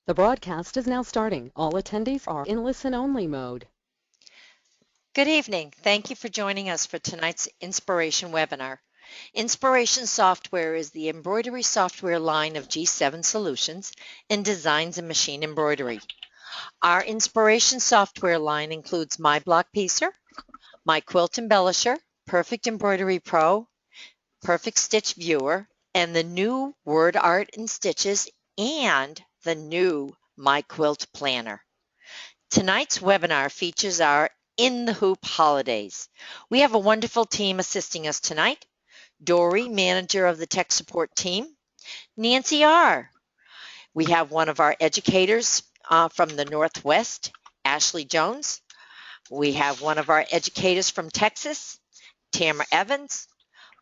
The broadcast is now starting. All attendees are in listen-only mode. Good evening. Thank you for joining us for tonight's Inspiration webinar. Inspiration Software is the embroidery software line of G7 Solutions and designs and machine embroidery. Our Inspiration Software line includes My Block Piecer, My Quilt Embellisher, Perfect Embroidery Pro, Perfect Stitch Viewer, and the new Word Art and Stitches and the new My Quilt Planner. Tonight's webinar features our In the Hoop holidays. We have a wonderful team assisting us tonight. Dory, manager of the tech support team. Nancy R. We have one of our educators from the Northwest, Ashley Jones. We have one of our educators from Texas, Tamara Evans.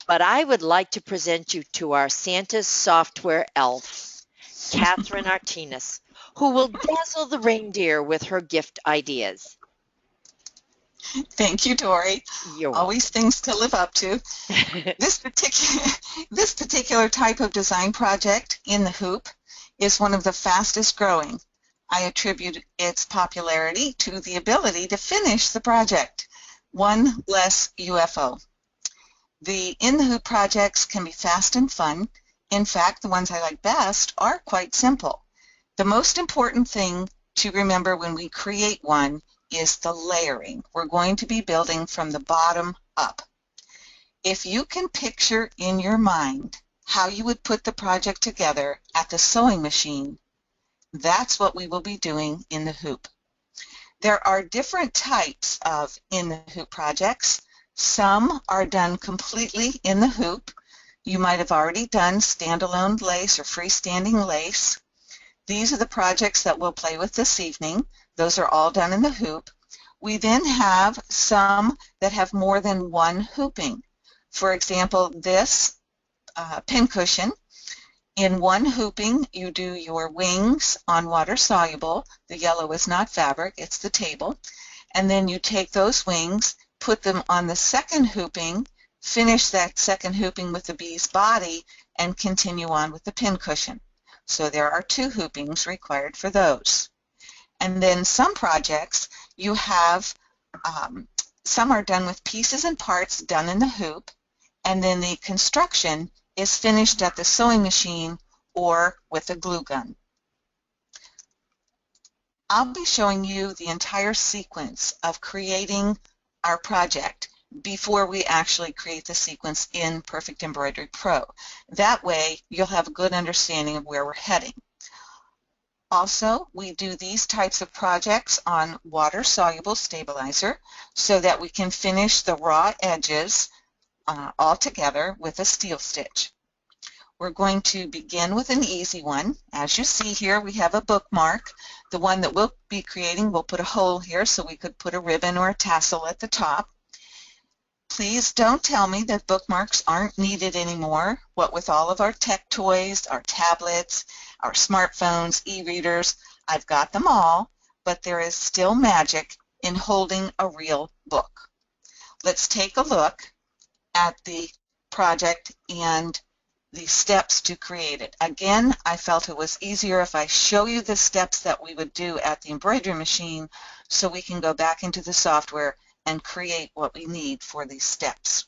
But I would like to present you to our Santa's software elf, Katherine Artines, who will dazzle the reindeer with her gift ideas. Thank you, Dory. You're Always things to live up to. This particular type of design project, In the Hoop, is one of the fastest growing. I attribute its popularity to the ability to finish the project, one less UFO. The In the Hoop projects can be fast and fun. In fact, the ones I like best are quite simple. The most important thing to remember when we create one is the layering. We're going to be building from the bottom up. If you can picture in your mind how you would put the project together at the sewing machine, that's what we will be doing in the hoop. There are different types of In the Hoop projects. Some are done completely in the hoop. You might have already done standalone lace or freestanding lace. These are the projects that we'll play with this evening. Those are all done in the hoop. We then have some that have more than one hooping. For example, this pincushion, in one hooping you do your wings on water soluble. The yellow is not fabric, it's the table. And then you take those wings, put them on the second hooping, finish that second hooping with the bee's body, and continue on with the pincushion. So there are two hoopings required for those. And then some projects you have, some are done with pieces and parts done in the hoop, and then the construction is finished at the sewing machine or with a glue gun. I'll be showing you the entire sequence of creating our project before we actually create the sequence in Perfect Embroidery Pro. That way you'll have a good understanding of where we're heading. Also, we do these types of projects on water-soluble stabilizer so that we can finish the raw edges all together with a steel stitch. We're going to begin with an easy one. As you see here, we have a bookmark. The one that we'll be creating, we'll put a hole here so we could put a ribbon or a tassel at the top. Please don't tell me that bookmarks aren't needed anymore. What with all of our tech toys, our tablets, our smartphones, e-readers, I've got them all, but there is still magic in holding a real book. Let's take a look at the project and the steps to create it. Again, I felt it was easier if I show you the steps that we would do at the embroidery machine so we can go back into the software and create what we need for these steps.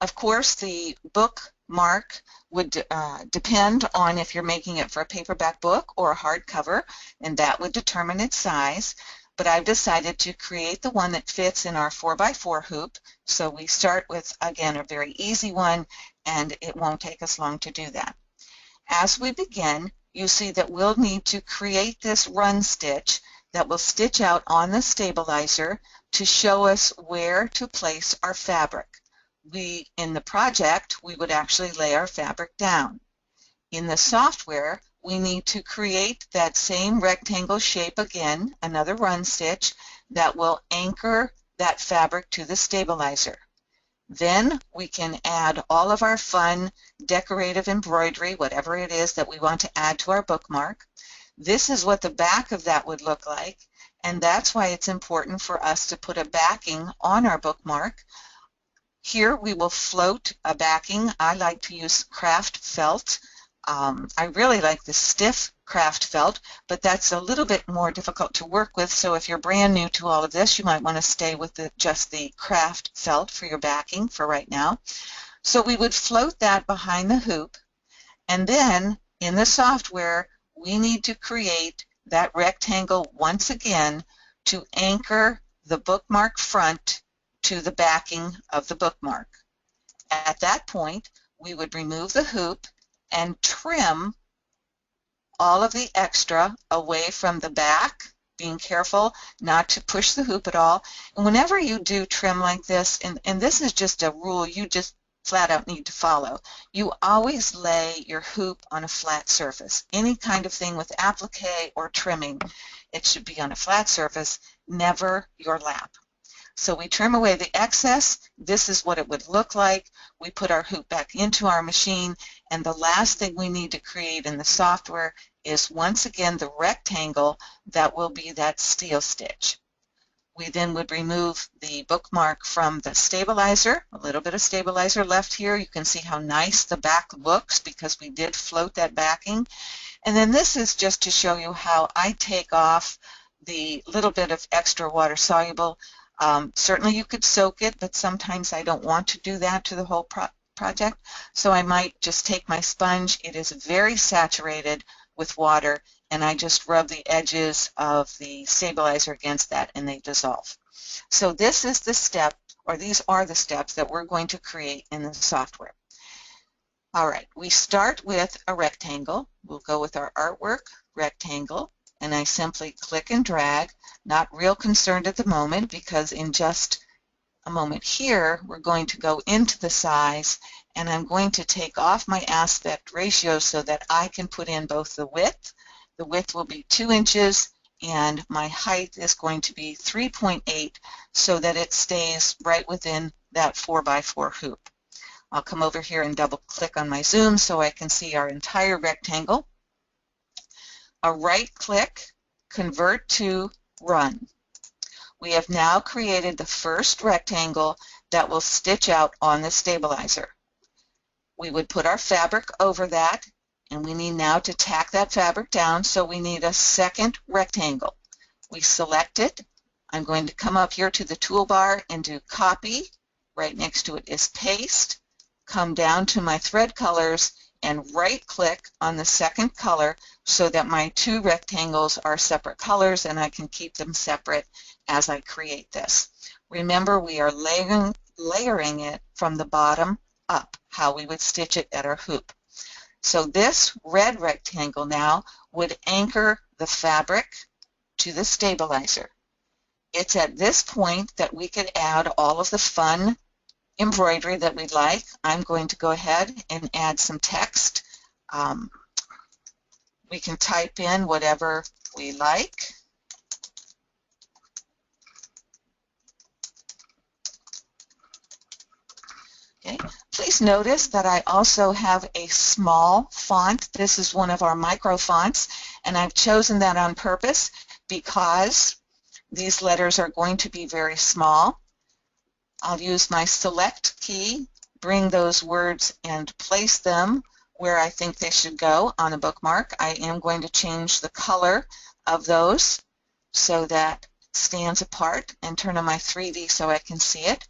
Of course, the bookmark would depend on if you're making it for a paperback book or a hardcover, and that would determine its size. But I've decided to create the one that fits in our 4x4 hoop. So we start with, again, a very easy one, and it won't take us long to do that. As we begin, you see that we'll need to create this run stitch that will stitch out on the stabilizer to show us where to place our fabric. In the project, we would actually lay our fabric down. In the software, we need to create that same rectangle shape again, another run stitch, that will anchor that fabric to the stabilizer. Then we can add all of our fun decorative embroidery, whatever it is that we want to add to our bookmark. This is what the back of that would look like, and that's why it's important for us to put a backing on our bookmark. Here we will float a backing. I like to use craft felt I really like the stiff craft felt, but that's a little bit more difficult to work with, so if you're brand new to all of this, you might want to stay with just the craft felt for your backing for right now. So we would float that behind the hoop, and then in the software, we need to create that rectangle once again to anchor the bookmark front to the backing of the bookmark. At that point, we would remove the hoop and trim all of the extra away from the back, being careful not to push the hoop at all. And whenever you do trim like this, and this is just a rule you just flat out need to follow, you always lay your hoop on a flat surface. Any kind of thing with applique or trimming, it should be on a flat surface, never your lap. So we trim away the excess. This is what it would look like. We put our hoop back into our machine, and the last thing we need to create in the software is once again the rectangle that will be that steel stitch. We then would remove the bookmark from the stabilizer. A little bit of stabilizer left here. You can see how nice the back looks because we did float that backing. And then this is just to show you how I take off the little bit of extra water soluble. Certainly you could soak it, but sometimes I don't want to do that to the whole project, so I might just take my sponge. It is very saturated with water, and I just rub the edges of the stabilizer against that, and they dissolve. So this is the step, or these are the steps that we're going to create in the software. All right, we start with a rectangle. We'll go with our artwork rectangle, and I simply click and drag. Not real concerned at the moment because in just a moment here we're going to go into the size, and I'm going to take off my aspect ratio so that I can put in both the width. The width will be 2 inches and my height is going to be 3.8 so that it stays right within that 4x4 hoop. I'll come over here and double click on my zoom so I can see our entire rectangle. A right click, convert to run. We have now created the first rectangle that will stitch out on the stabilizer. We would put our fabric over that, and we need now to tack that fabric down, so we need a second rectangle. We select it. I'm going to come up here to the toolbar and do copy. Right next to it is paste. Come down to my thread colors and right click on the second color so that my two rectangles are separate colors and I can keep them separate as I create this. Remember, we are layering it from the bottom up, how we would stitch it at our hoop. So this red rectangle now would anchor the fabric to the stabilizer. It's at this point that we could add all of the fun embroidery that we'd like. I'm going to go ahead and add some text. We can type in whatever we like. Okay. Please notice that I also have a small font. This is one of our micro fonts, and I've chosen that on purpose because these letters are going to be very small. I'll use my select key, bring those words and place them where I think they should go on a bookmark. I am going to change the color of those so that it stands apart and turn on my 3D so I can see it.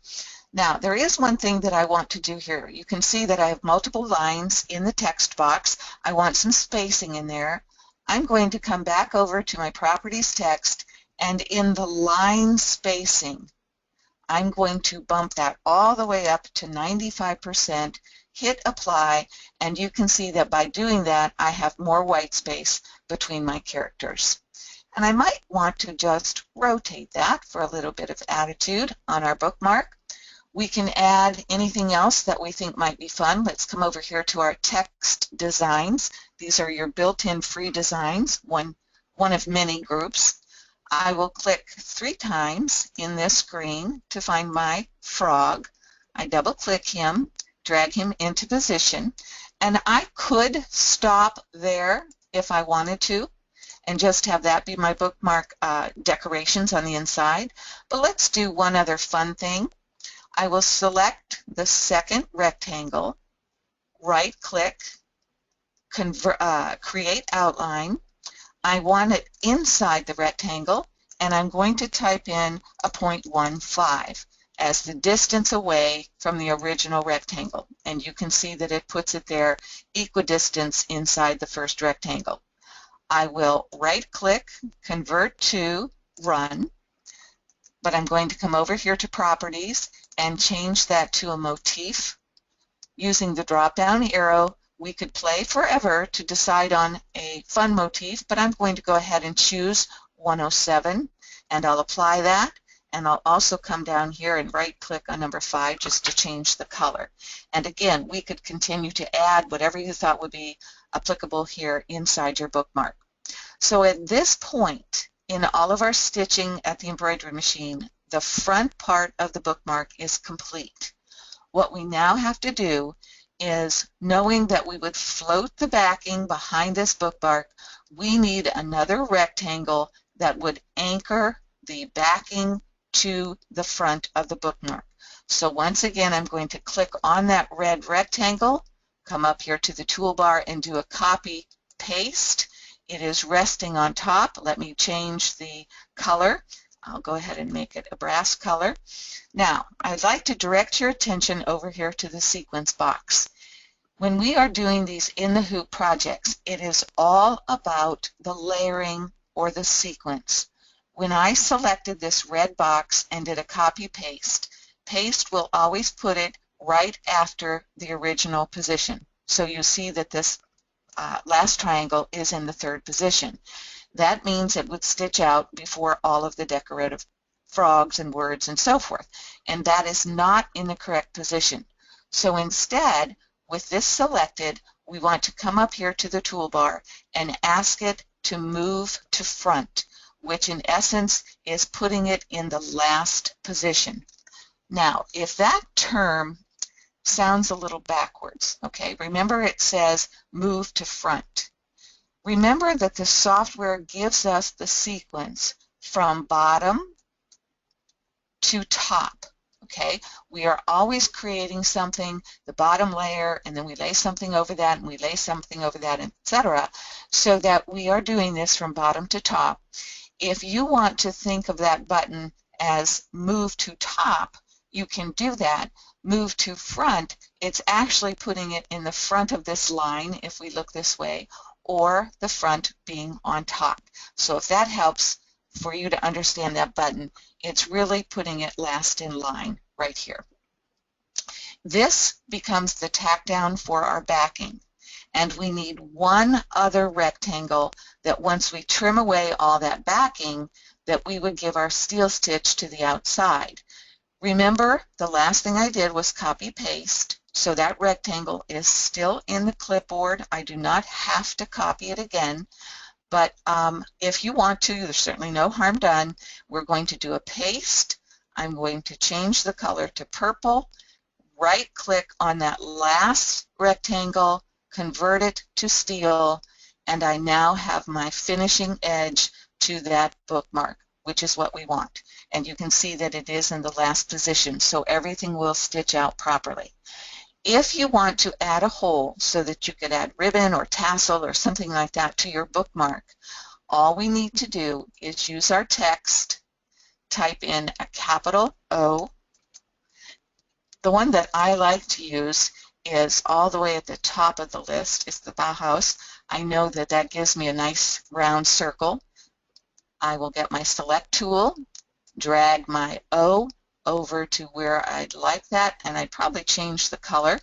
Now, there is one thing that I want to do here. You can see that I have multiple lines in the text box. I want some spacing in there. I'm going to come back over to my properties text, and in the line spacing, I'm going to bump that all the way up to 95%, hit apply, and you can see that by doing that, I have more white space between my characters. And I might want to just rotate that for a little bit of attitude on our bookmark. We can add anything else that we think might be fun. Let's come over here to our text designs. These are your built-in free designs, one of many groups. I will click 3 times in this screen to find my frog. I double-click him, drag him into position, and I could stop there if I wanted to and just have that be my bookmark decorations on the inside. But let's do one other fun thing. I will select the second rectangle, right-click, create outline. I want it inside the rectangle, and I'm going to type in a 0.15 as the distance away from the original rectangle. And you can see that it puts it there equidistant inside the first rectangle. I will right-click, convert to, run, but I'm going to come over here to Properties and change that to a motif. Using the drop-down arrow, we could play forever to decide on a fun motif, but I'm going to go ahead and choose 107, and I'll apply that, and I'll also come down here and right-click on number 5 just to change the color. And again, we could continue to add whatever you thought would be applicable here inside your bookmark. So at this point in all of our stitching at the embroidery machine, the front part of the bookmark is complete. What we now have to do is, knowing that we would float the backing behind this bookmark, we need another rectangle that would anchor the backing to the front of the bookmark. So once again, I'm going to click on that red rectangle, come up here to the toolbar and do a copy paste. It is resting on top. Let me change the color. I'll go ahead and make it a brass color. Now, I'd like to direct your attention over here to the sequence box. When we are doing these in the hoop projects, it is all about the layering or the sequence. When I selected this red box and did a copy paste, paste will always put it right after the original position. So you see that this last triangle is in the third position. That means it would stitch out before all of the decorative frogs and words and so forth. And that is not in the correct position. So instead, with this selected, we want to come up here to the toolbar and ask it to move to front, which in essence is putting it in the last position. Now, if that term sounds a little backwards, okay, remember it says move to front. Remember that the software gives us the sequence from bottom to top. Okay, we are always creating something, the bottom layer, and then we lay something over that, and we lay something over that, etc., so that we are doing this from bottom to top. If you want to think of that button as move to top, you can do that. Move to front, it's actually putting it in the front of this line, if we look this way, or the front being on top. So if that helps for you to understand that button, it's really putting it last in line right here. This becomes the tack down for our backing, and we need one other rectangle that once we trim away all that backing, that we would give our steel stitch to the outside. Remember, the last thing I did was copy paste, so that rectangle is still in the clipboard. I do not have to copy it again. But if you want to, there's certainly no harm done. We're going to do a paste. I'm going to change the color to purple, right-click on that last rectangle, convert it to steel, and I now have my finishing edge to that bookmark, which is what we want. And you can see that it is in the last position, so everything will stitch out properly. If you want to add a hole so that you could add ribbon or tassel or something like that to your bookmark, all we need to do is use our text, type in a capital O. The one that I like to use is all the way at the top of the list. It's the Bauhaus. I know that that gives me a nice round circle. I will get my select tool, drag my O over to where I'd like that, and I'd probably change the color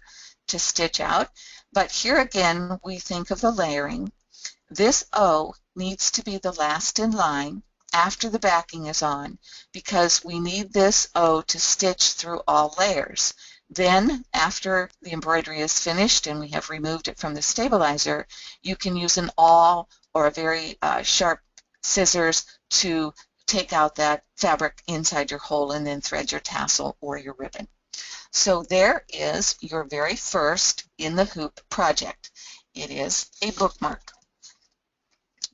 to stitch out. But here again, we think of the layering. This O needs to be the last in line after the backing is on, because we need this O to stitch through all layers. Then, after the embroidery is finished and we have removed it from the stabilizer, you can use an awl or a very sharp scissors to take out that fabric inside your hole and then thread your tassel or your ribbon. So there is your very first in the hoop project. It is a bookmark.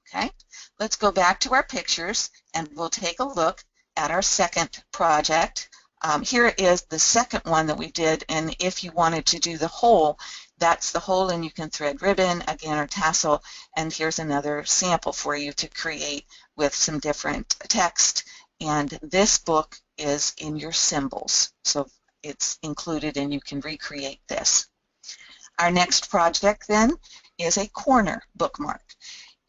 Okay, let's go back to our pictures and we'll take a look at our second project. Here is the second one that we did, and if you wanted to do the whole, that's the hole, and you can thread ribbon again or tassel. And here's another sample for you to create with some different text. And this book is in your symbols, so it's included and you can recreate this. Our next project then is a corner bookmark.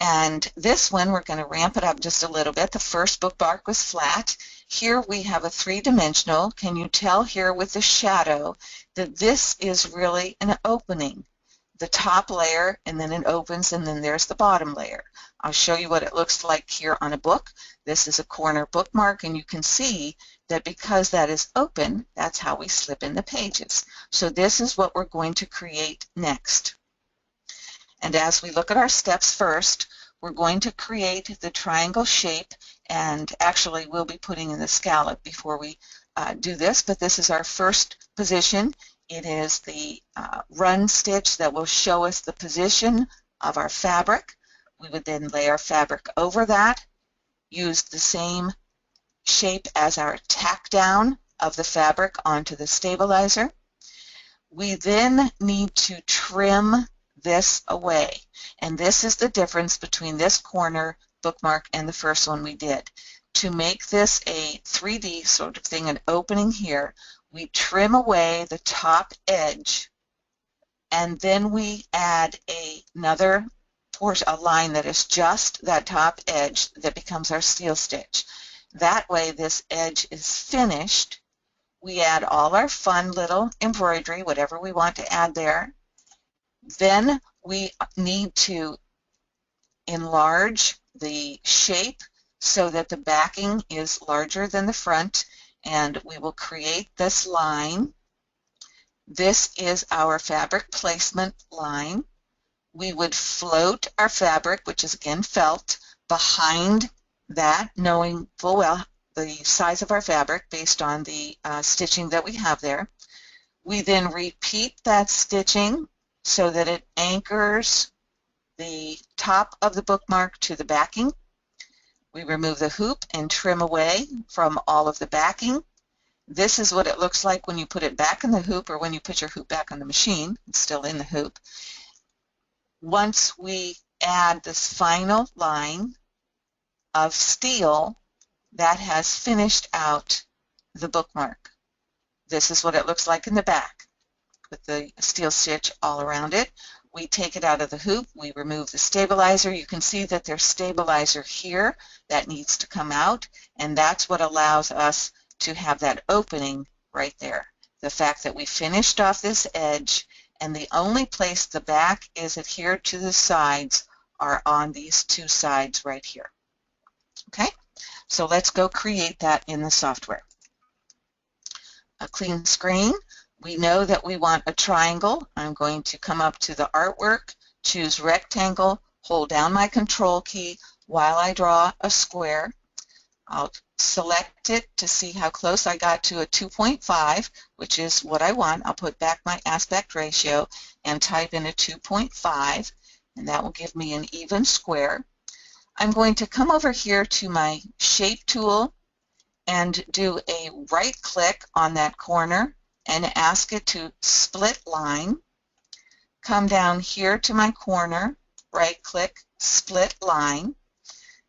And this one, we're going to ramp it up just a little bit. The first bookmark was flat. Here we have a three-dimensional. Can you tell here with the shadow that this is really an opening? The top layer, and then it opens, and then there's the bottom layer. I'll show you what it looks like here on a book. This is a corner bookmark, and you can see that because that is open, that's how we slip in the pages. So this is what we're going to create next. And as we look at our steps first, we're going to create the triangle shape, and actually we'll be putting in the scallop before we do this, but this is our first position. It is the run stitch that will show us the position of our fabric. We would then lay our fabric over that, use the same shape as our tack down of the fabric onto the stabilizer. We then need to trim this away, and this is the difference between this corner bookmark and the first one we did. To make this a 3D sort of thing, an opening here, we trim away the top edge, and then we add another portion, a line that is just that top edge that becomes our steel stitch. That way this edge is finished. We add all our fun little embroidery, whatever we want to add there. Then we need to enlarge the shape so that the backing is larger than the front, and we will create this line. This is our fabric placement line. We would float our fabric, which is again felt, behind that, knowing full well the size of our fabric based on the stitching that we have there. We then repeat that stitching so that it anchors the top of the bookmark to the backing. We remove the hoop and trim away from all of the backing. This is what it looks like when you put it back in the hoop, or when you put your hoop back on the machine. It's still in the hoop. Once we add this final line of steel, that has finished out the bookmark. This is what it looks like in the back with the steel stitch all around it. We take it out of the hoop, we remove the stabilizer. You can see that there's stabilizer here that needs to come out, and that's what allows us to have that opening right there. The fact that we finished off this edge, and the only place the back is adhered to the sides are on these two sides right here. Okay, so let's go create that in the software. A clean screen. We know that we want a triangle. I'm going to come up to the artwork, choose rectangle, hold down my control key while I draw a square. I'll select it to see how close I got to a 2.5, which is what I want. I'll put back my aspect ratio and type in a 2.5, and that will give me an even square. I'm going to come over here to my shape tool and do a right click on that corner and ask it to split line. Come down here to my corner, right click, split line.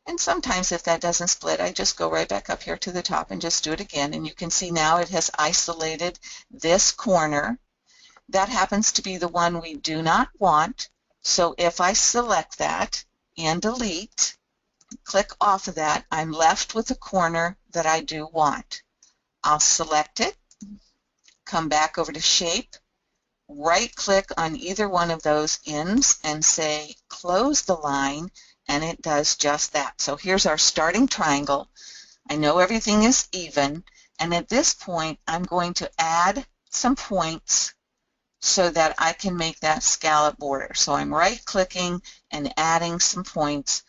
And sometimes if that doesn't split, I just go right back up here to the top and just do it again. And you can see now it has isolated this corner. That happens to be the one we do not want. So if I select that and delete, click off of that, I'm left with the corner that I do want. I'll select it, come back over to shape, right click on either one of those ends and say close the line, and it does just that. So here's our starting triangle. I know everything is even, and at this point I'm going to add some points so that I can make that scallop border. So I'm right clicking and adding some points,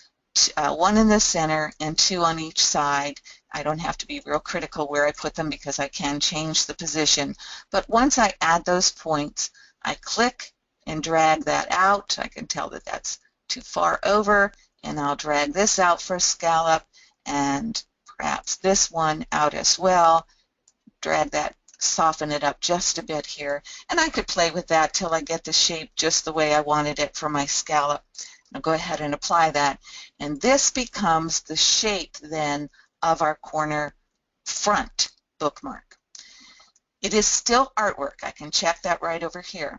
one in the center and two on each side. I don't have to be real critical where I put them because I can change the position. But once I add those points, I click and drag that out. I can tell that that's too far over, and I'll drag this out for a scallop, and perhaps this one out as well. Drag that soften it up just a bit here. And I could play with that till I get the shape just the way I wanted it for my scallop. I'll go ahead and apply that. And this becomes the shape then of our corner front bookmark. It is still artwork. I can check that right over here.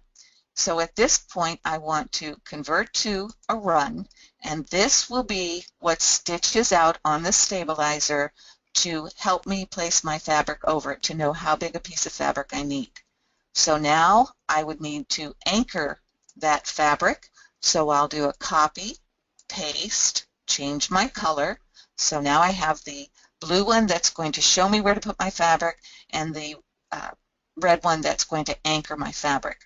So at this point, I want to convert to a run, and this will be what stitches out on the stabilizer to help me place my fabric over it to know how big a piece of fabric I need. So now I would need to anchor that fabric. So I'll do a copy, paste, change my color. So now I have the blue one that's going to show me where to put my fabric and the red one that's going to anchor my fabric.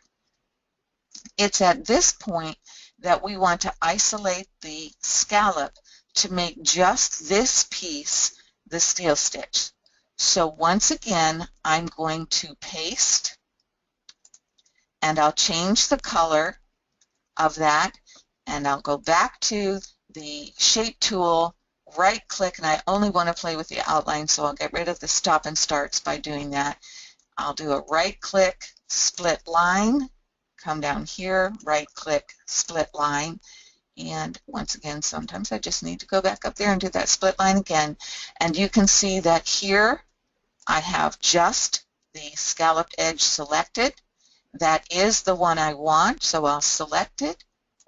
It's at this point that we want to isolate the scallop to make just this piece the steel stitch. So once again, I'm going to paste, and I'll change the color of that, and I'll go back to the shape tool, right click, and I only want to play with the outline, so I'll get rid of the stop and starts by doing that. I'll do a right click, split line, come down here, right click, split line, and once again, sometimes I just need to go back up there and do that split line again. And you can see that here I have just the scalloped edge selected. That is the one I want, so I'll select it,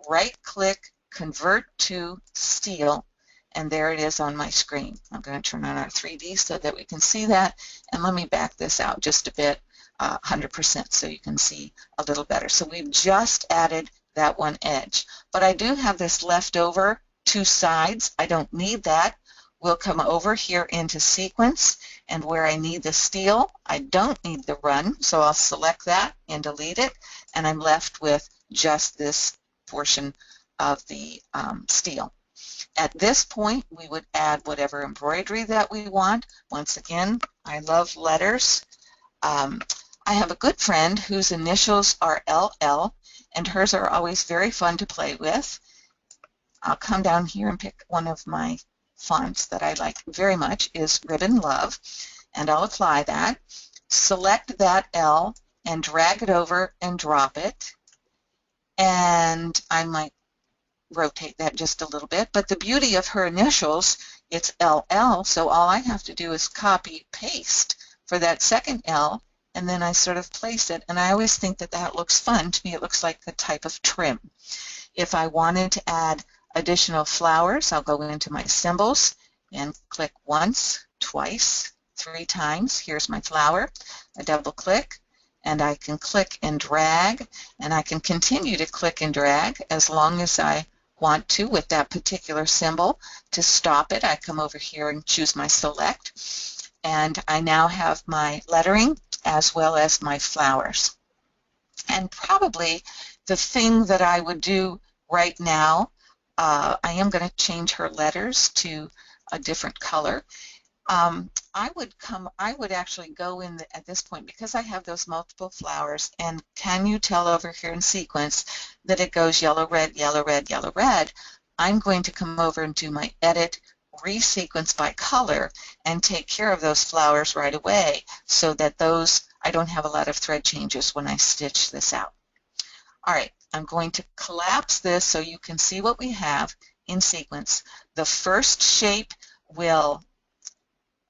right click, convert to steel, and there it is on my screen. I'm going to turn on our 3D so that we can see that, and let me back this out just a bit, 100%, so you can see a little better. So we've just added that one edge, but I do have this left over 2 sides. I don't need that. We'll come over here into sequence, and where I need the steel, I don't need the run, so I'll select that and delete it, and I'm left with just this portion of the steel. At this point, we would add whatever embroidery that we want. Once again, I love letters. I have a good friend whose initials are LL, and hers are always very fun to play with. I'll come down here and pick one of my fonts that I like very much, is Ribbon Love, and I'll apply that. Select that L and drag it over and drop it, and I might rotate that just a little bit, but the beauty of her initials, it's LL, so all I have to do is copy paste for that second L, and then I sort of place it, and I always think that that looks fun. To me, it looks like a type of trim. If I wanted to add additional flowers, I'll go into my symbols and click once, twice, 3 times. Here's my flower. I double click, and I can click and drag, and I can continue to click and drag as long as I want to with that particular symbol. To stop it, I come over here and choose my select, and I now have my lettering as well as my flowers. And probably the thing that I would do right now, I am going to change her letters to a different color. I would actually go in at this point, because I have those multiple flowers, and can you tell over here in sequence that it goes yellow, red, yellow, red, yellow, red? I'm going to come over and do my edit, resequence by color, and take care of those flowers right away so that those, I don't have a lot of thread changes when I stitch this out. All right, I'm going to collapse this so you can see what we have in sequence. The first shape will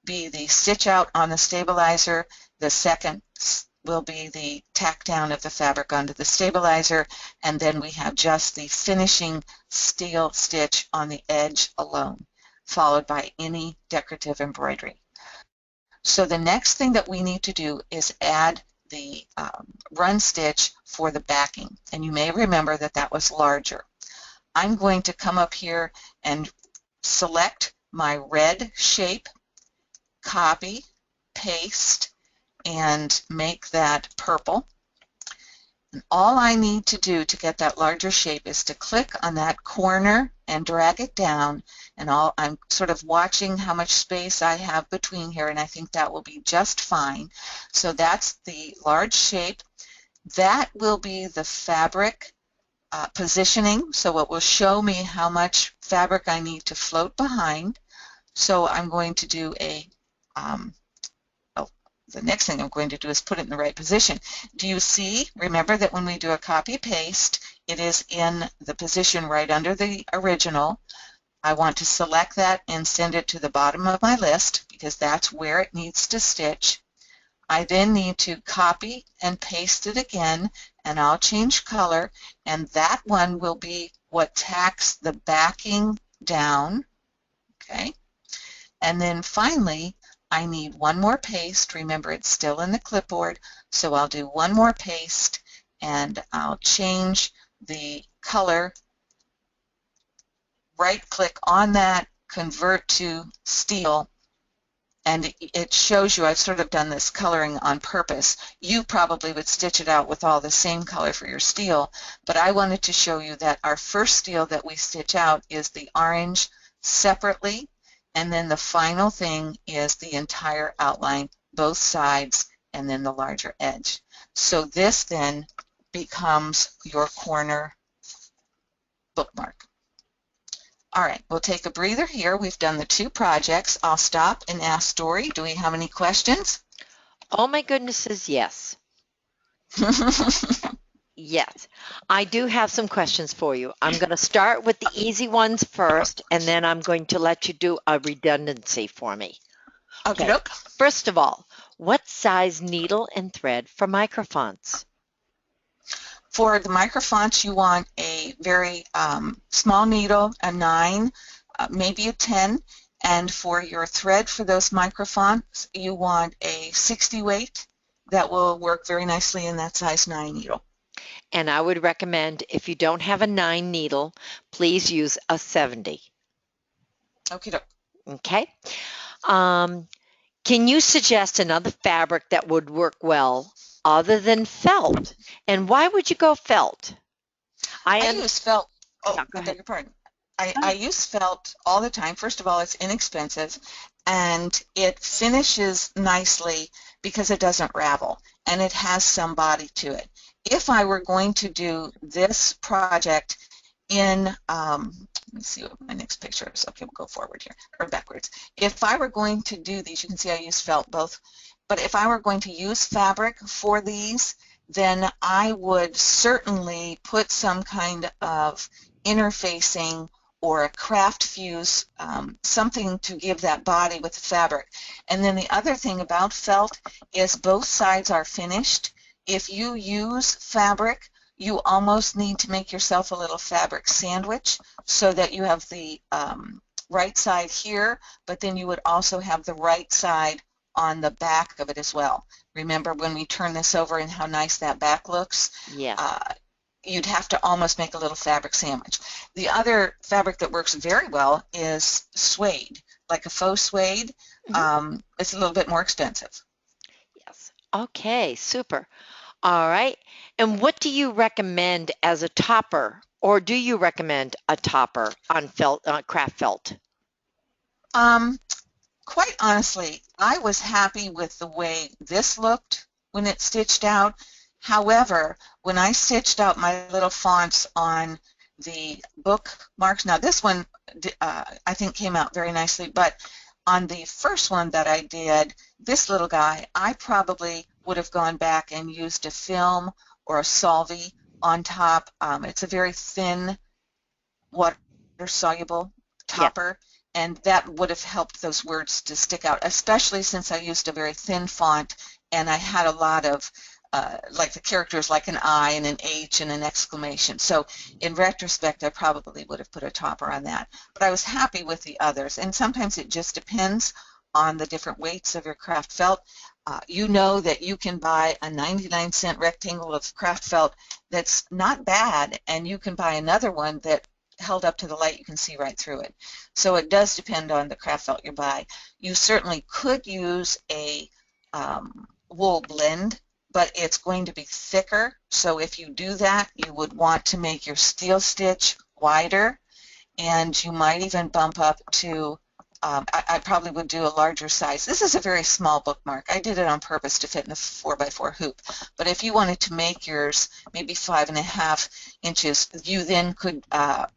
be the stitch out on the stabilizer. The second will be the tack down of the fabric onto the stabilizer, and then we have just the finishing steel stitch on the edge alone, followed by any decorative embroidery. So the next thing that we need to do is add the run stitch for the backing, and you may remember that that was larger. I'm going to come up here and select my red shape, copy, paste, and make that purple. And all I need to do to get that larger shape is to click on that corner and drag it down, and I'm sort of watching how much space I have between here, and I think that will be just fine. So that's the large shape. That will be the fabric positioning, so it will show me how much fabric I need to float behind. So I'm going to do a the next thing I'm going to do is put it in the right position. Do you see? Remember that when we do a copy paste, it is in the position right under the original. I want to select that and send it to the bottom of my list because that's where it needs to stitch. I then need to copy and paste it again, and I'll change color, and that one will be what tacks the backing down, okay? And then finally, I need one more paste. Remember, it's still in the clipboard, so I'll do one more paste, and I'll change the color, right-click on that, convert to steel, and it shows you I've sort of done this coloring on purpose. You probably would stitch it out with all the same color for your steel, but I wanted to show you that our first steel that we stitch out is the orange separately, and then the final thing is the entire outline, both sides, and then the larger edge. So this then becomes your corner bookmark. All right, we'll take a breather here. We've done the 2 projects. I'll stop and ask Dory, do we have any questions? Oh my goodnesses, yes. Yes, I do have some questions for you. I'm going to start with the easy ones first, and then I'm going to let you do a redundancy for me. Okay. First of all, what size needle and thread for microfonts? For the microfonts, you want a very small needle, a 9, maybe a 10, and for your thread for those microfonts, you want a 60 weight. That will work very nicely in that size 9 needle. And I would recommend, if you don't have a 9 needle, please use a 70. Okay. Okay. Can you suggest another fabric that would work well other than felt? And why would you go felt? I use felt. Oh, no, go I ahead. beg your pardon. I use felt all the time. First of all, it's inexpensive, and it finishes nicely because it doesn't ravel, and it has some body to it. If I were going to do this project in, let me see what my next picture is. Okay, we'll go forward here, or backwards. If I were going to do these, you can see I use felt both, but if I were going to use fabric for these, then I would certainly put some kind of interfacing or a craft fuse, something to give that body with the fabric. And then the other thing about felt is both sides are finished. If you use fabric, you almost need to make yourself a little fabric sandwich so that you have the right side here, but then you would also have the right side on the back of it as well. Remember when we turn this over and how nice that back looks? Yeah. You'd have to almost make a little fabric sandwich. The other fabric that works very well is suede, like a faux suede. It's a little bit more expensive. Yes. Okay, super. All right. And what do you recommend as a topper, or do you recommend a topper on felt, craft felt? Quite honestly, I was happy with the way this looked when it stitched out. However, when I stitched out my little fonts on the bookmarks, now this one I think came out very nicely, but on the first one that I did, this little guy, I probably would have gone back and used a film or a solvay on top. It's a very thin, water-soluble topper. Yeah. And that would have helped those words to stick out, especially since I used a very thin font and I had a lot of like the characters like an I and an H and an exclamation. So in retrospect, I probably would have put a topper on that. But I was happy with the others. And sometimes it just depends on the different weights of your craft felt. You know that you can buy a 99-cent rectangle of craft felt that's not bad, and you can buy another one that held up to the light, you can see right through it. So it does depend on the craft felt you buy. You certainly could use a wool blend, but it's going to be thicker. So if you do that, you would want to make your steel stitch wider, and you might even bump up to, I probably would do a larger size. This is a very small bookmark. I did it on purpose to fit in a 4x4 hoop. But if you wanted to make yours maybe 5.5 inches, you then could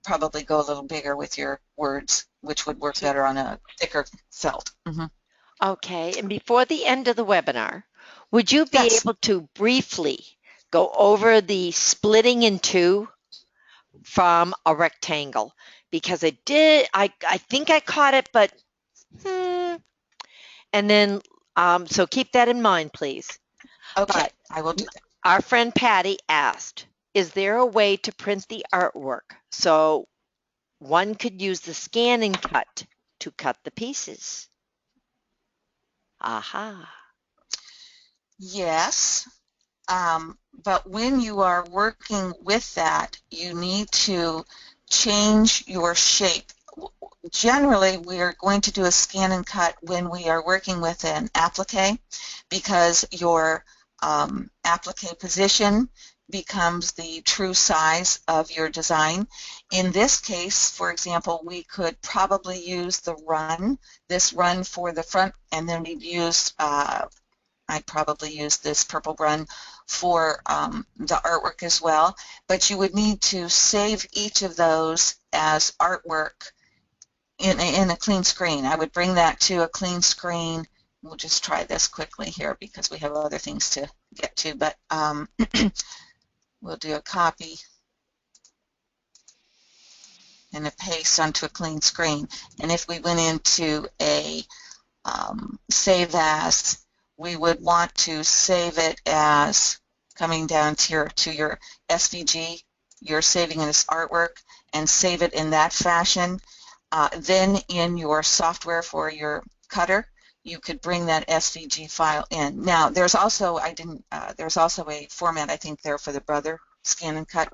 probably go a little bigger with your words, which would work better on a thicker felt. Okay, and before the end of the webinar, would you be Yes. able to briefly go over the splitting in two from a rectangle? Because I think I caught it, but and then, so keep that in mind, please. Okay, But I will do that. our friend Patty asked, is there a way to print the artwork so one could use the scan and cut to cut the pieces? Aha. Yes. But when you are working with that, you need to change your shape. Generally, we are going to do a scan and cut when we are working with an applique because your applique position becomes the true size of your design. In this case, for example, we could probably use this run for the front, and then we'd use I'd probably use this purple run for the artwork as well, but you would need to save each of those as artwork in a clean screen. I would bring that to a clean screen. We'll just try this quickly here because we have other things to get to, but we'll do a copy and a paste onto a clean screen. And if we went into a save as, we would want to save it as coming down to your SVG. You're saving it as artwork and save it in that fashion. Then in your software for your cutter, you could bring that SVG file in. Now, there's also there's also a format I think there for the Brother Scan and Cut,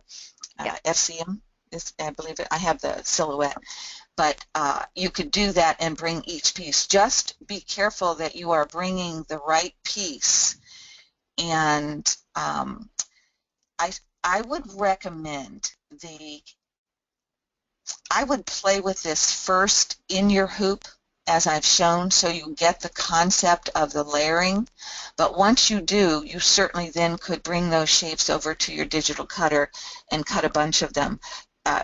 FCM. I believe I have the silhouette. But you could do that and bring each piece. Just be careful that you are bringing the right piece. And I would recommend I would play with this first in your hoop, as I've shown, so you get the concept of the layering. But once you do, you certainly then could bring those shapes over to your digital cutter and cut a bunch of them.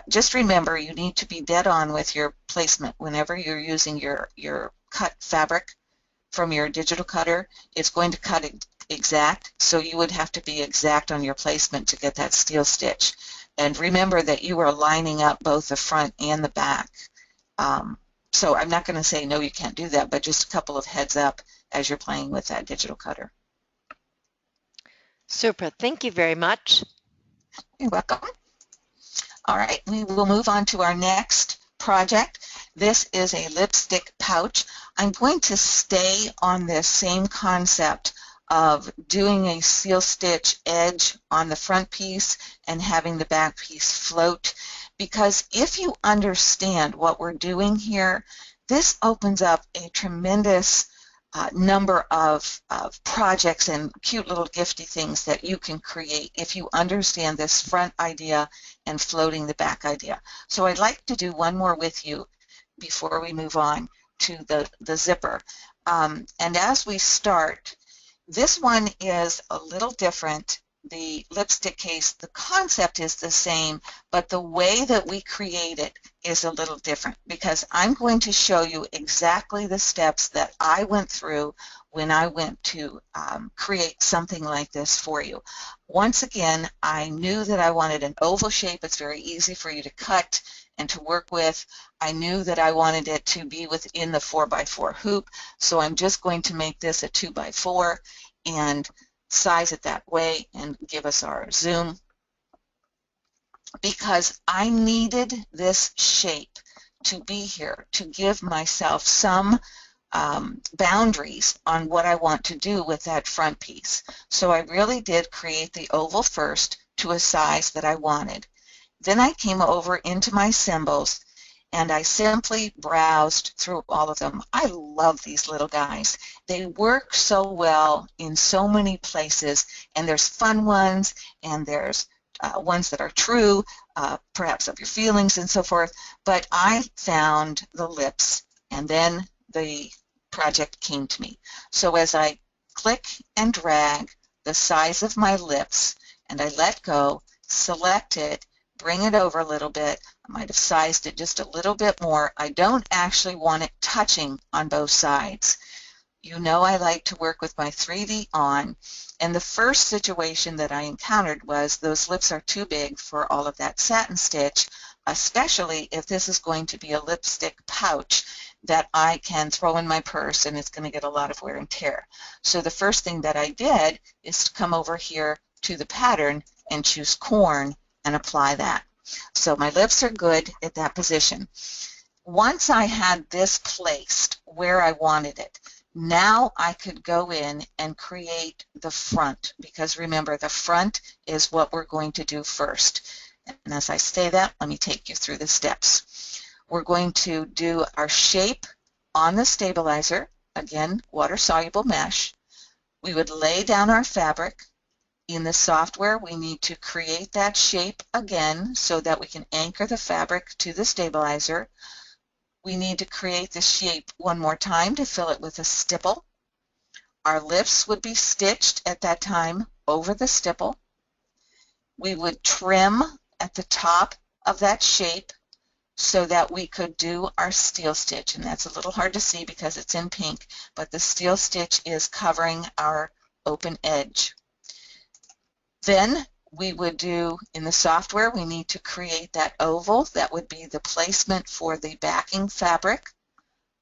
Just remember, you need to be dead on with your placement. Whenever you're using your cut fabric from your digital cutter, it's going to cut exact, so you would have to be exact on your placement to get that steel stitch. And remember that you are lining up both the front and the back. So I'm not going to say no, you can't do that, but just a couple of heads up as you're playing with that digital cutter. Super. Thank you very much. You're welcome. All right, we will move on to our next project. This is a lipstick pouch. I'm going to stay on this same concept of doing a seal stitch edge on the front piece and having the back piece float, because if you understand what we're doing here, this opens up a tremendous number of projects and cute little gifty things that you can create if you understand this front idea and floating the back idea. So I'd like to do one more with you before we move on to the zipper. And as we start, this one is a little different. The lipstick case, the concept is the same, but the way that we create it is a little different, because I'm going to show you exactly the steps that I went through when I went to create something like this for you. Once again, I knew that I wanted an oval shape. It's very easy for you to cut and to work with. I knew that I wanted it to be within the 4x4 hoop, so I'm just going to make this a 2x4 and size it that way and give us our zoom, because I needed this shape to be here to give myself some boundaries on what I want to do with that front piece. So I really did create the oval first to a size that I wanted. Then I came over into my symbols and I simply browsed through all of them. I love these little guys. They work so well in so many places, and there's fun ones, and there's ones that are true, perhaps of your feelings and so forth, but I found the lips, and then the project came to me. So as I click and drag the size of my lips, and I let go, select it, bring it over a little bit. I might have sized it just a little bit more. I don't actually want it touching on both sides. You know I like to work with my 3D on, and the first situation that I encountered was those lips are too big for all of that satin stitch, especially if this is going to be a lipstick pouch that I can throw in my purse and it's going to get a lot of wear and tear. So the first thing that I did is to come over here to the pattern and choose corn and apply that. So my lips are good at that position. Once I had this placed where I wanted it, now I could go in and create the front, because remember, the front is what we're going to do first. And as I say that, let me take you through the steps. We're going to do our shape on the stabilizer, again, water-soluble mesh. We would lay down our fabric. In the software, we need to create that shape again so that we can anchor the fabric to the stabilizer. We need to create the shape one more time to fill it with a stipple. Our lips would be stitched at that time over the stipple. We would trim at the top of that shape so that we could do our steel stitch, and that's a little hard to see because it's in pink, but the steel stitch is covering our open edge. Then we would do, in the software, we need to create that oval. That would be the placement for the backing fabric.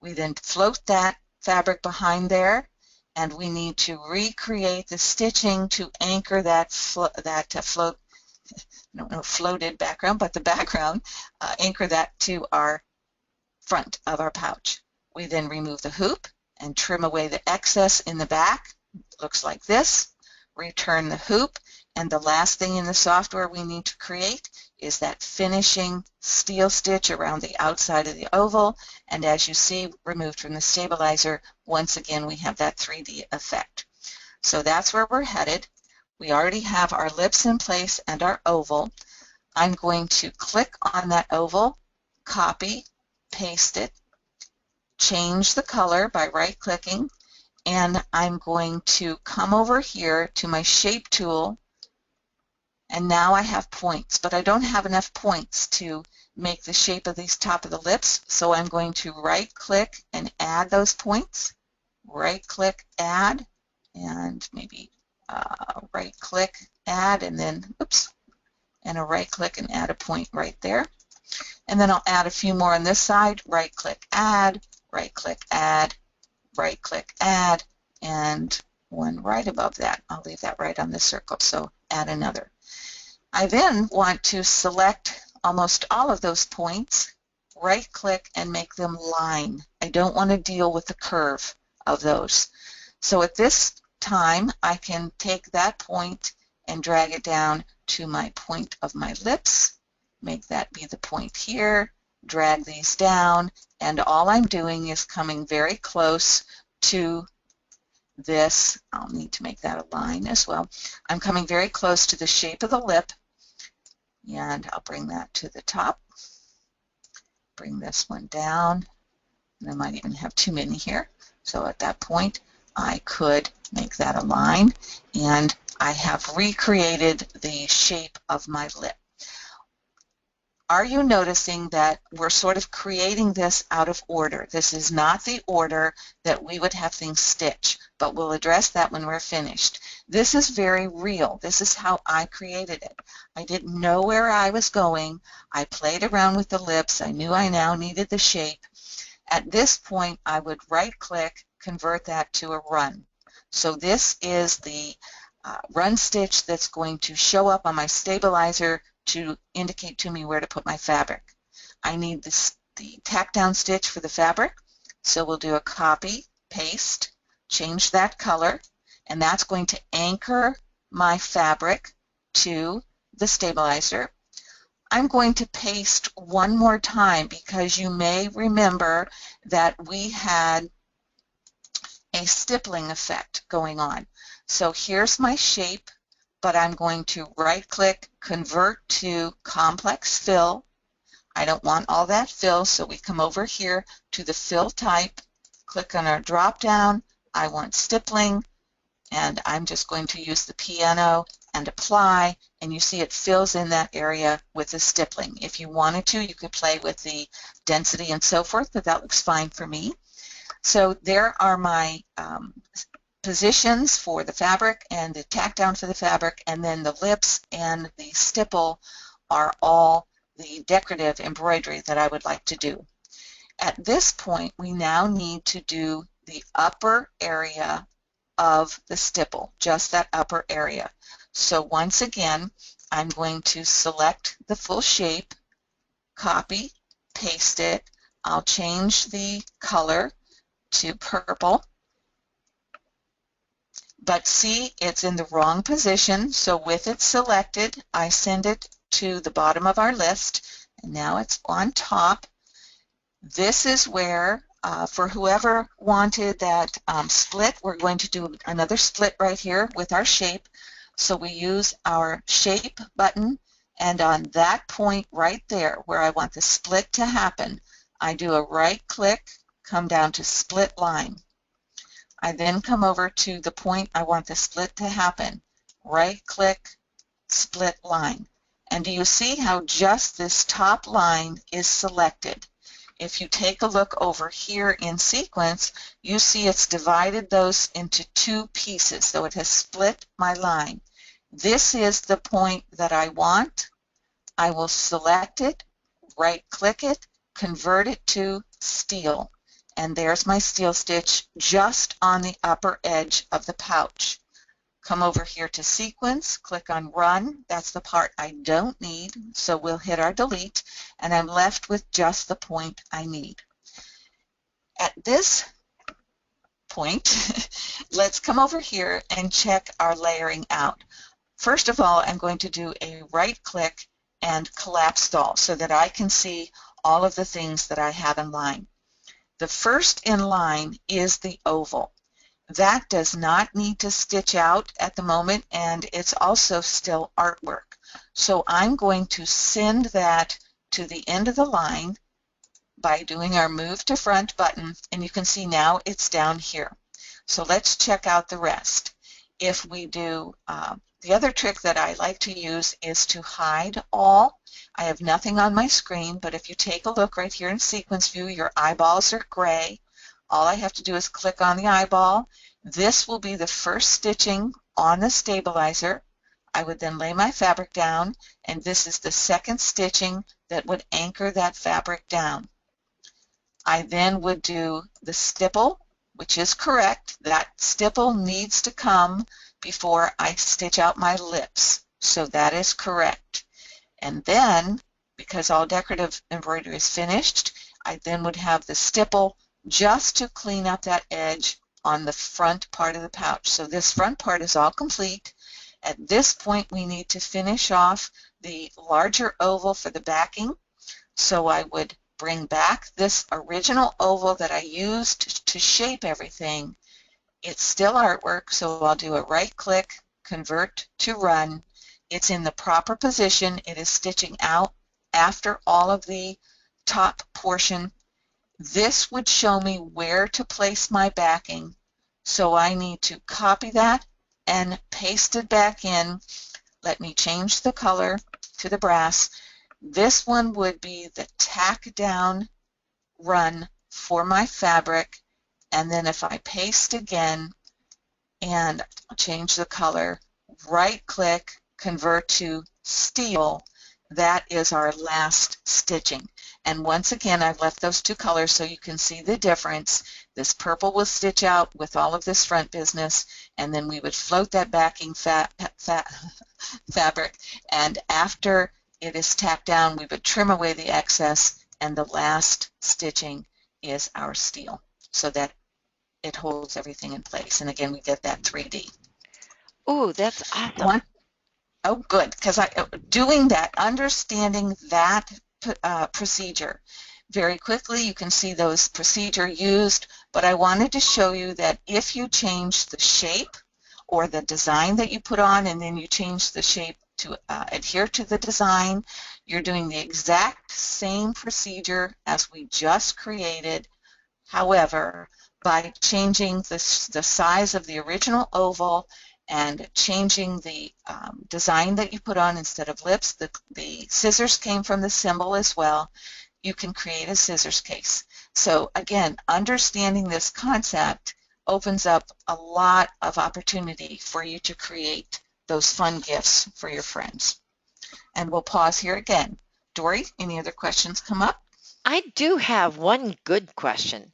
We then float that fabric behind there, and we need to recreate the stitching to anchor that floated background, but the background, anchor that to our front of our pouch. We then remove the hoop and trim away the excess in the back. It looks like this. Return the hoop, and the last thing in the software we need to create is that finishing steel stitch around the outside of the oval, and as you see, removed from the stabilizer, once again we have that 3D effect. So that's where we're headed. We already have our lips in place and our oval. I'm going to click on that oval, copy, paste it, change the color by right-clicking, and I'm going to come over here to my shape tool, and now I have points, but I don't have enough points to make the shape of these top of the lips, so I'm going to right-click and add those points. Right-click, add, and maybe right-click, add, and then, oops, and a right-click and add a point right there. And then I'll add a few more on this side, right-click, add, right-click, add, right-click, add, and one right above that. I'll leave that right on the circle, so add another. I then want to select almost all of those points, right-click, and make them line. I don't want to deal with the curve of those. So at this time, I can take that point and drag it down to my point of my lips, make that be the point here, drag these down, and all I'm doing is coming very close to this. I'll need to make that a line as well. I'm coming very close to the shape of the lip, and I'll bring that to the top. Bring this one down, and I might even have too many here. So at that point, I could make that a line, and I have recreated the shape of my lip. Are you noticing that we're sort of creating this out of order? This is not the order that we would have things stitch, but we'll address that when we're finished. This is very real. This is how I created it. I didn't know where I was going. I played around with the lips. I knew I now needed the shape. At this point, I would right-click, convert that to a run. So this is the run stitch that's going to show up on my stabilizer to indicate to me where to put my fabric. I need the tack down stitch for the fabric, so we'll do a copy, paste, change that color, and that's going to anchor my fabric to the stabilizer. I'm going to paste one more time because you may remember that we had a stippling effect going on. So here's my shape, but I'm going to right-click, convert to complex fill. I don't want all that fill, so we come over here to the fill type, click on our drop-down. I want stippling, and I'm just going to use the piano and apply, and you see it fills in that area with the stippling. If you wanted to, you could play with the density and so forth, but that looks fine for me. So there are my positions for the fabric and the tack down for the fabric, and then the lips and the stipple are all the decorative embroidery that I would like to do. At this point, we now need to do the upper area of the stipple, just that upper area. So once again, I'm going to select the full shape, copy, paste it. I'll change the color to purple. But see, it's in the wrong position, so with it selected, I send it to the bottom of our list, and now it's on top. This is where, for whoever wanted that split, we're going to do another split right here with our shape. So we use our shape button, and on that point right there where I want the split to happen, I do a right click, come down to split line. I then come over to the point I want the split to happen. Right click, split line. And do you see how just this top line is selected? If you take a look over here in sequence, you see it's divided those into two pieces, so it has split my line. This is the point that I want. I will select it, right click it, convert it to steel. And there's my steel stitch just on the upper edge of the pouch. Come over here to sequence, click on run. That's the part I don't need, so we'll hit our delete, and I'm left with just the point I need. At this point, let's come over here and check our layering out. First of all, I'm going to do a right click and collapse all so that I can see all of the things that I have in line. The first in line is the oval. That does not need to stitch out at the moment, and it's also still artwork. So I'm going to send that to the end of the line by doing our move to front button, and you can see now it's down here. So let's check out the rest. If we do, the other trick that I like to use is to hide all. I have nothing on my screen, but if you take a look right here in sequence view, your eyeballs are gray. All I have to do is click on the eyeball. This will be the first stitching on the stabilizer. I would then lay my fabric down, and this is the second stitching that would anchor that fabric down. I then would do the stipple, which is correct. That stipple needs to come before I stitch out my lips, so that is correct. And then, because all decorative embroidery is finished, I then would have the stipple just to clean up that edge on the front part of the pouch. So this front part is all complete. At this point, we need to finish off the larger oval for the backing. So I would bring back this original oval that I used to shape everything. It's still artwork, so I'll do a right click, convert to run. It's in the proper position. It is stitching out after all of the top portion. This would show me where to place my backing. So I need to copy that and paste it back in. Let me change the color to the brass. This one would be the tack down run for my fabric. And then if I paste again and change the color, right click, convert to steel, that is our last stitching. And once again, I've left those two colors so you can see the difference. This purple will stitch out with all of this front business, and then we would float that backing fabric, and after it is tacked down, we would trim away the excess, and the last stitching is our steel so that it holds everything in place. And again, we get that 3D. Oh, that's awesome. Oh, good, because doing that, understanding that procedure. Very quickly, you can see those procedure used, but I wanted to show you that if you change the shape or the design that you put on, and then you change the shape to adhere to the design, you're doing the exact same procedure as we just created. However, by changing the size of the original oval and changing the design that you put on instead of lips, the scissors came from the symbol as well. You can create a scissors case. So again, understanding this concept opens up a lot of opportunity for you to create those fun gifts for your friends. And we'll pause here again. Dory, any other questions come up? I do have one good question.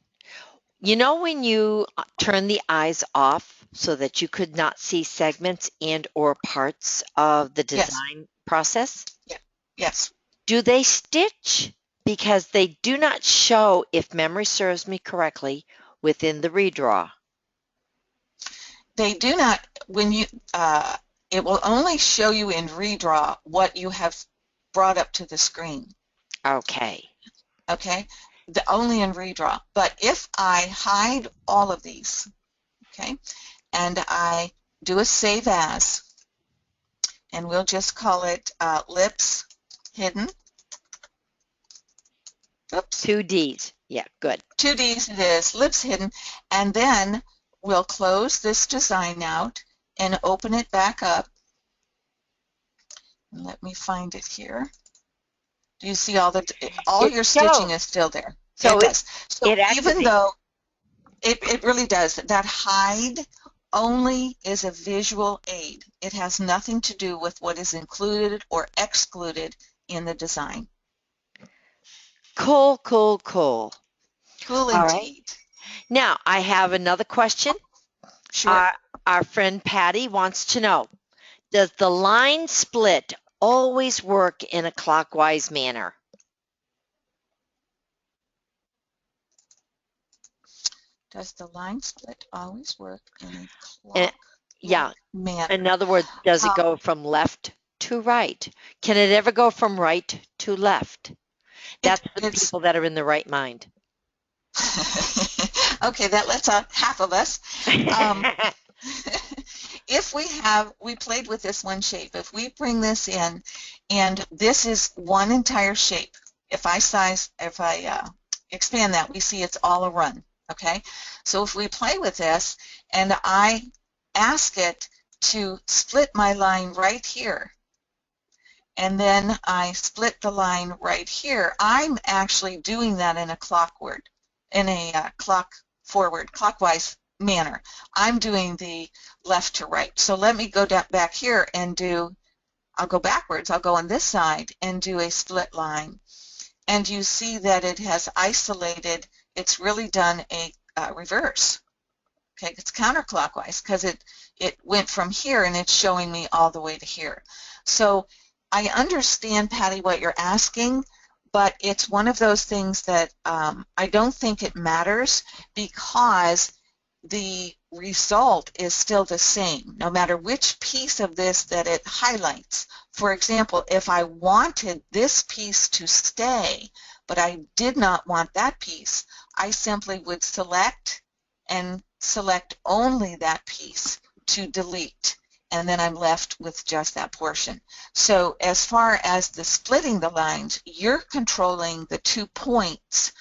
You know when you turn the eyes off so that you could not see segments and or parts of the Yes. design process? Yeah. Yes. Do they stitch? Because they do not show, if memory serves me correctly, within the redraw. They do not, when you, it will only show you in redraw what you have brought up to the screen. Okay. Okay, only in redraw. But if I hide all of these, okay, and I do a save as, and we'll just call it lips hidden. Oops. 2 Ds. Yeah, good. 2 Ds it is, lips hidden, and then we'll close this design out and open it back up. Let me find it here. Do you see all your stitching is still there? So it does. So it even activates. though it really does, that hide only is a visual aid. It has nothing to do with what is included or excluded in the design. Cool, cool, cool. Cool All right. indeed. Now, I have another question. Sure. Our friend Patty wants to know, does the line split always work in a clockwise manner? Does the line split always work in a And, yeah. manner? In other words, does it go from left to right? Can it ever go from right to left? That's the people that are in the right mind. Okay, that lets out half of us. If we played with this one shape, if we bring this in, and this is one entire shape, if I expand that, we see it's all a run, okay? So if we play with this, and I ask it to split my line right here, and then I split the line right here, I'm actually doing that in a clockwise manner. I'm doing the left to right. So let me go back here and I'll go backwards. I'll go on this side and do a split line. And you see that it has isolated, it's really done a reverse. Okay, it's counterclockwise because it went from here and it's showing me all the way to here. So I understand, Patty, what you're asking, but it's one of those things that I don't think it matters because the result is still the same, no matter which piece of this that it highlights. For example, if I wanted this piece to stay, but I did not want that piece, I simply would select and select only that piece to delete, and then I'm left with just that portion. So as far as the splitting the lines, you're controlling the 2 points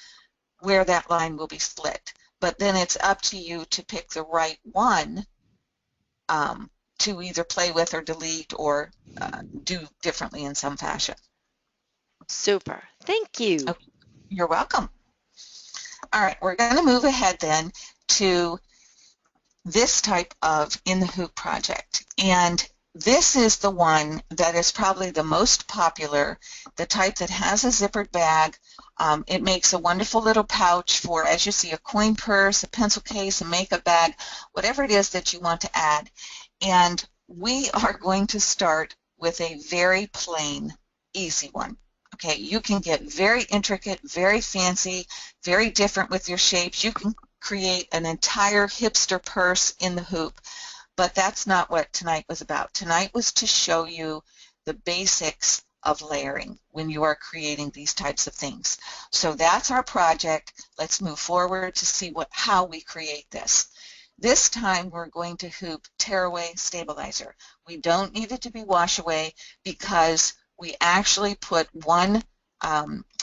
where that line will be split. But then it's up to you to pick the right one to either play with or delete or do differently in some fashion. Super. Thank you. Okay. You're welcome. All right, we're going to move ahead then to this type of In the Hoop project. And this is the one that is probably the most popular, the type that has a zippered bag. It makes a wonderful little pouch for, as you see, a coin purse, a pencil case, a makeup bag, whatever it is that you want to add. And we are going to start with a very plain, easy one. Okay, you can get very intricate, very fancy, very different with your shapes. You can create an entire hipster purse in the hoop, but that's not what tonight was about. Tonight was to show you the basics of layering when you are creating these types of things. So that's our project. Let's move forward to see how we create this. This time we're going to hoop tearaway stabilizer. We don't need it to be wash away because we actually put one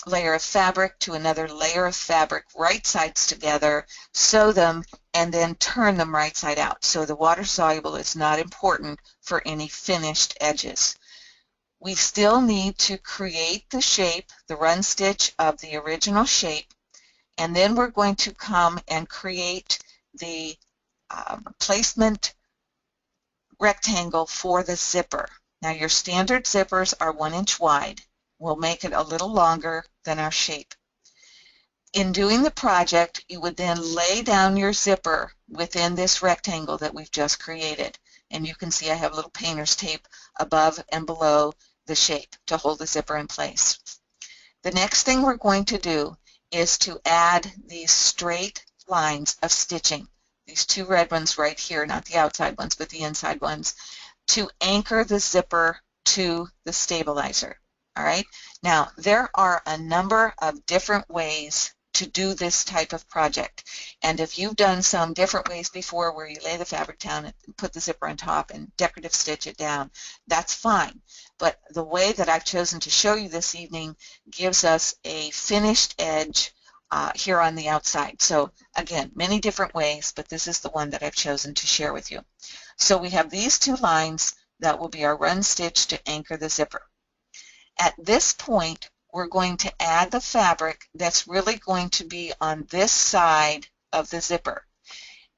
layer of fabric to another layer of fabric, right sides together, sew them, and then turn them right side out. So the water soluble is not important for any finished edges. We still need to create the shape, the run stitch of the original shape, And then we're going to come and create the placement rectangle for the zipper. Now your standard zippers are 1 inch wide. We'll make it a little longer than our shape. In doing the project, you would then lay down your zipper within this rectangle that we've just created. And you can see I have a little painter's tape above and below the shape to hold the zipper in place. The next thing we're going to do is to add these straight lines of stitching, these 2 red ones right here, not the outside ones, but the inside ones, to anchor the zipper to the stabilizer. All right. Now, there are a number of different ways to do this type of project. And if you've done some different ways before where you lay the fabric down and put the zipper on top and decorative stitch it down, that's fine. But the way that I've chosen to show you this evening gives us a finished edge here on the outside. So again, many different ways, but this is the one that I've chosen to share with you. So we have these 2 lines that will be our run stitch to anchor the zipper. At this point, we're going to add the fabric that's really going to be on this side of the zipper.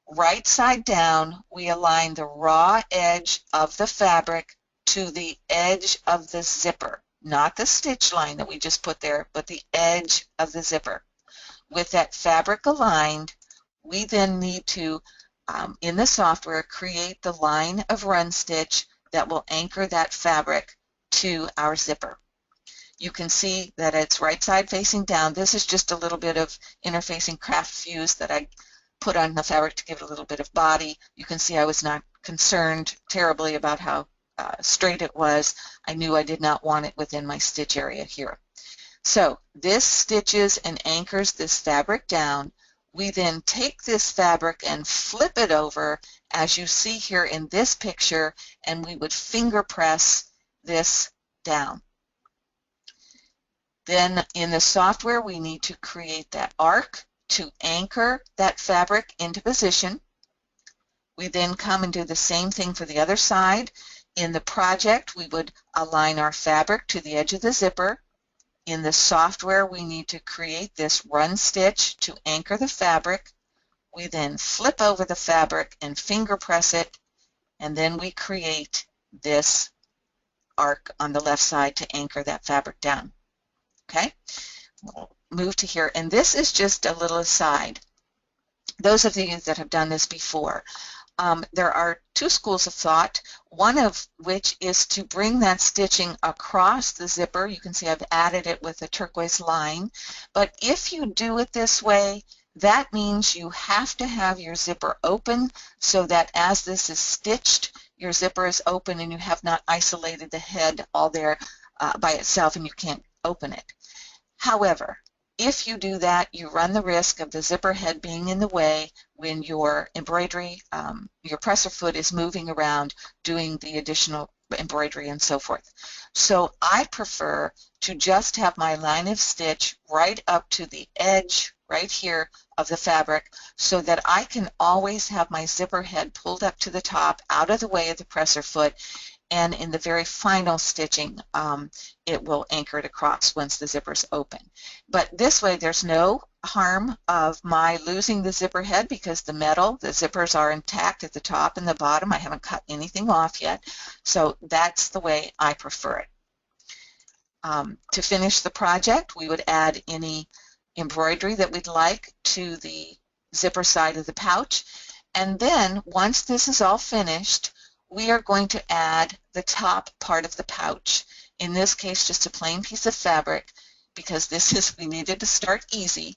Right side down, we align the raw edge of the fabric to the edge of the zipper, not the stitch line that we just put there, but the edge of the zipper. With that fabric aligned, we then need to, in the software, create the line of run stitch that will anchor that fabric to our zipper. You can see that it's right side facing down. This is just a little bit of interfacing craft fuse that I put on the fabric to give it a little bit of body. You can see I was not concerned terribly about how straight it was. I knew I did not want it within my stitch area here. So this stitches and anchors this fabric down. We then take this fabric and flip it over, as you see here in this picture, and we would finger press this down. Then in the software, we need to create that arc to anchor that fabric into position. We then come and do the same thing for the other side. In the project, we would align our fabric to the edge of the zipper. In the software, we need to create this run stitch to anchor the fabric. We then flip over the fabric and finger press it, and then we create this arc on the left side to anchor that fabric down. Okay, we'll move to here, and this is just a little aside. Those of you that have done this before, there are 2 schools of thought, one of which is to bring that stitching across the zipper. You can see I've added it with a turquoise line, but if you do it this way, that means you have to have your zipper open so that as this is stitched, your zipper is open and you have not isolated the head all there by itself and you can't open it. However, if you do that, you run the risk of the zipper head being in the way when your embroidery, your presser foot is moving around doing the additional embroidery and so forth. So I prefer to just have my line of stitch right up to the edge right here of the fabric so that I can always have my zipper head pulled up to the top out of the way of the presser foot, and in the very final stitching it will anchor it across once the zipper is open. But this way there's no harm of my losing the zipper head because the zippers are intact at the top and the bottom. I haven't cut anything off yet, so that's the way I prefer it. To finish the project, we would add any embroidery that we'd like to the zipper side of the pouch, and then once this is all finished, we are going to add the top part of the pouch. In this case, just a plain piece of fabric, because we needed to start easy.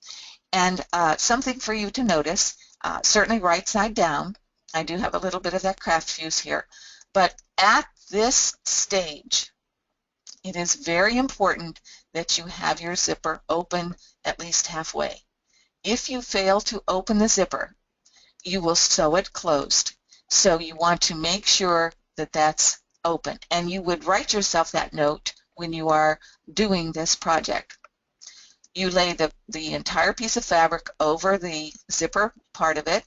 And something for you to notice, certainly right side down. I do have a little bit of that craft fuse here. But at this stage, it is very important that you have your zipper open at least halfway. If you fail to open the zipper, you will sew it closed. So you want to make sure that that's open. And you would write yourself that note when you are doing this project. You lay the entire piece of fabric over the zipper part of it,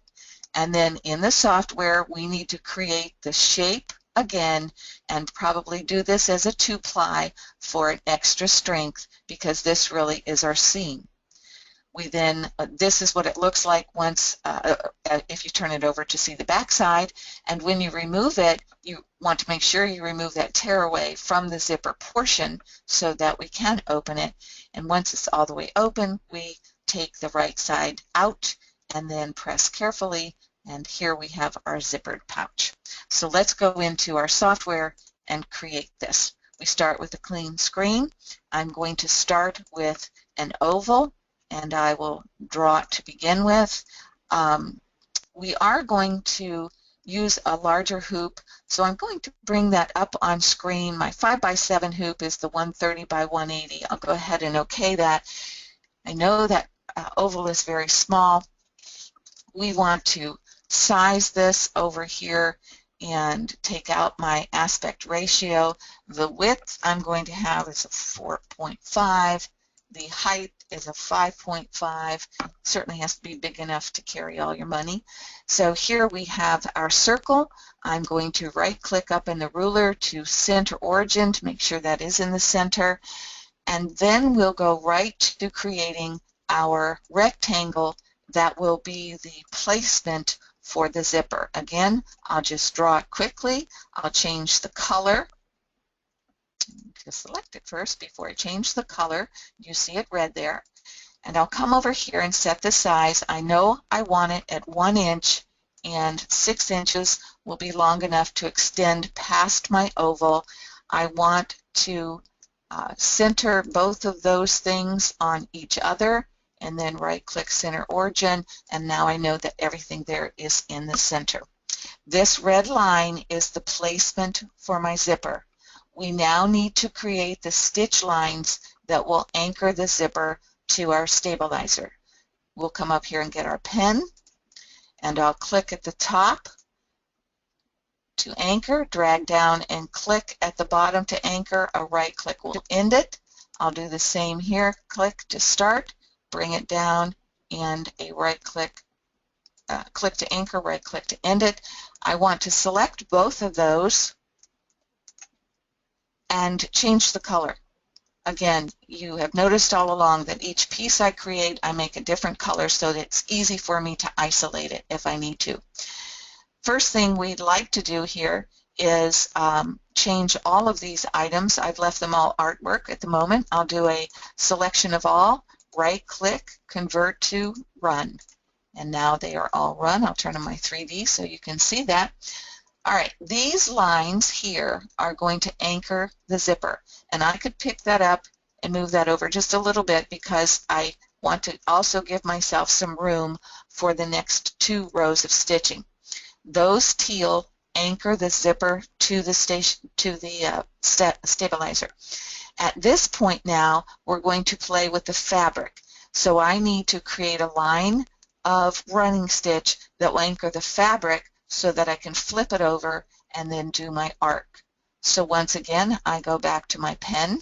and then in the software we need to create the shape again and probably do this as a 2-ply for an extra strength because this really is our seam. We then, this is what it looks like once, if you turn it over to see the back side. And when you remove it, you want to make sure you remove that tearaway from the zipper portion so that we can open it. And once it's all the way open, we take the right side out and then press carefully, and here we have our zippered pouch. So let's go into our software and create this. We start with a clean screen. I'm going to start with an oval, and I will draw it to begin with. We are going to use a larger hoop, so I'm going to bring that up on screen. My 5x7 hoop is the 130 by 180. I'll go ahead and OK that. I know that oval is very small. We want to size this over here and take out my aspect ratio. The width I'm going to have is a 4.5. The height is a 5.5. Certainly has to be big enough to carry all your money. So here we have our circle. I'm going to right-click up in the ruler to center origin to make sure that is in the center. And then we'll go right to creating our rectangle that will be the placement for the zipper. Again, I'll just draw it quickly. I'll change the color. Just select it first before I change the color. You see it red there. And I'll come over here and set the size. I know I want it at 1 inch, and 6 inches will be long enough to extend past my oval. I want to center both of those things on each other, and then right-click center origin, and now I know that everything there is in the center. This red line is the placement for my zipper. We now need to create the stitch lines that will anchor the zipper to our stabilizer. We'll come up here and get our pen, and I'll click at the top to anchor, drag down and click at the bottom to anchor. A right-click will end it. I'll do the same here. Click to start, bring it down, and a right-click, click to anchor, right-click to end it. I want to select both of those and change the color. Again, you have noticed all along that each piece I create, I make a different color so that it's easy for me to isolate it if I need to. First thing we'd like to do here is change all of these items. I've left them all artwork at the moment. I'll do a selection of all, right-click, convert to run. And now they are all run. I'll turn on my 3D so you can see that. All right, these lines here are going to anchor the zipper. And I could pick that up and move that over just a little bit because I want to also give myself some room for the next 2 rows of stitching. Those teal anchor the zipper to the stabilizer. At this point now, we're going to play with the fabric. So I need to create a line of running stitch that will anchor the fabric so that I can flip it over and then do my arc. So once again, I go back to my pen,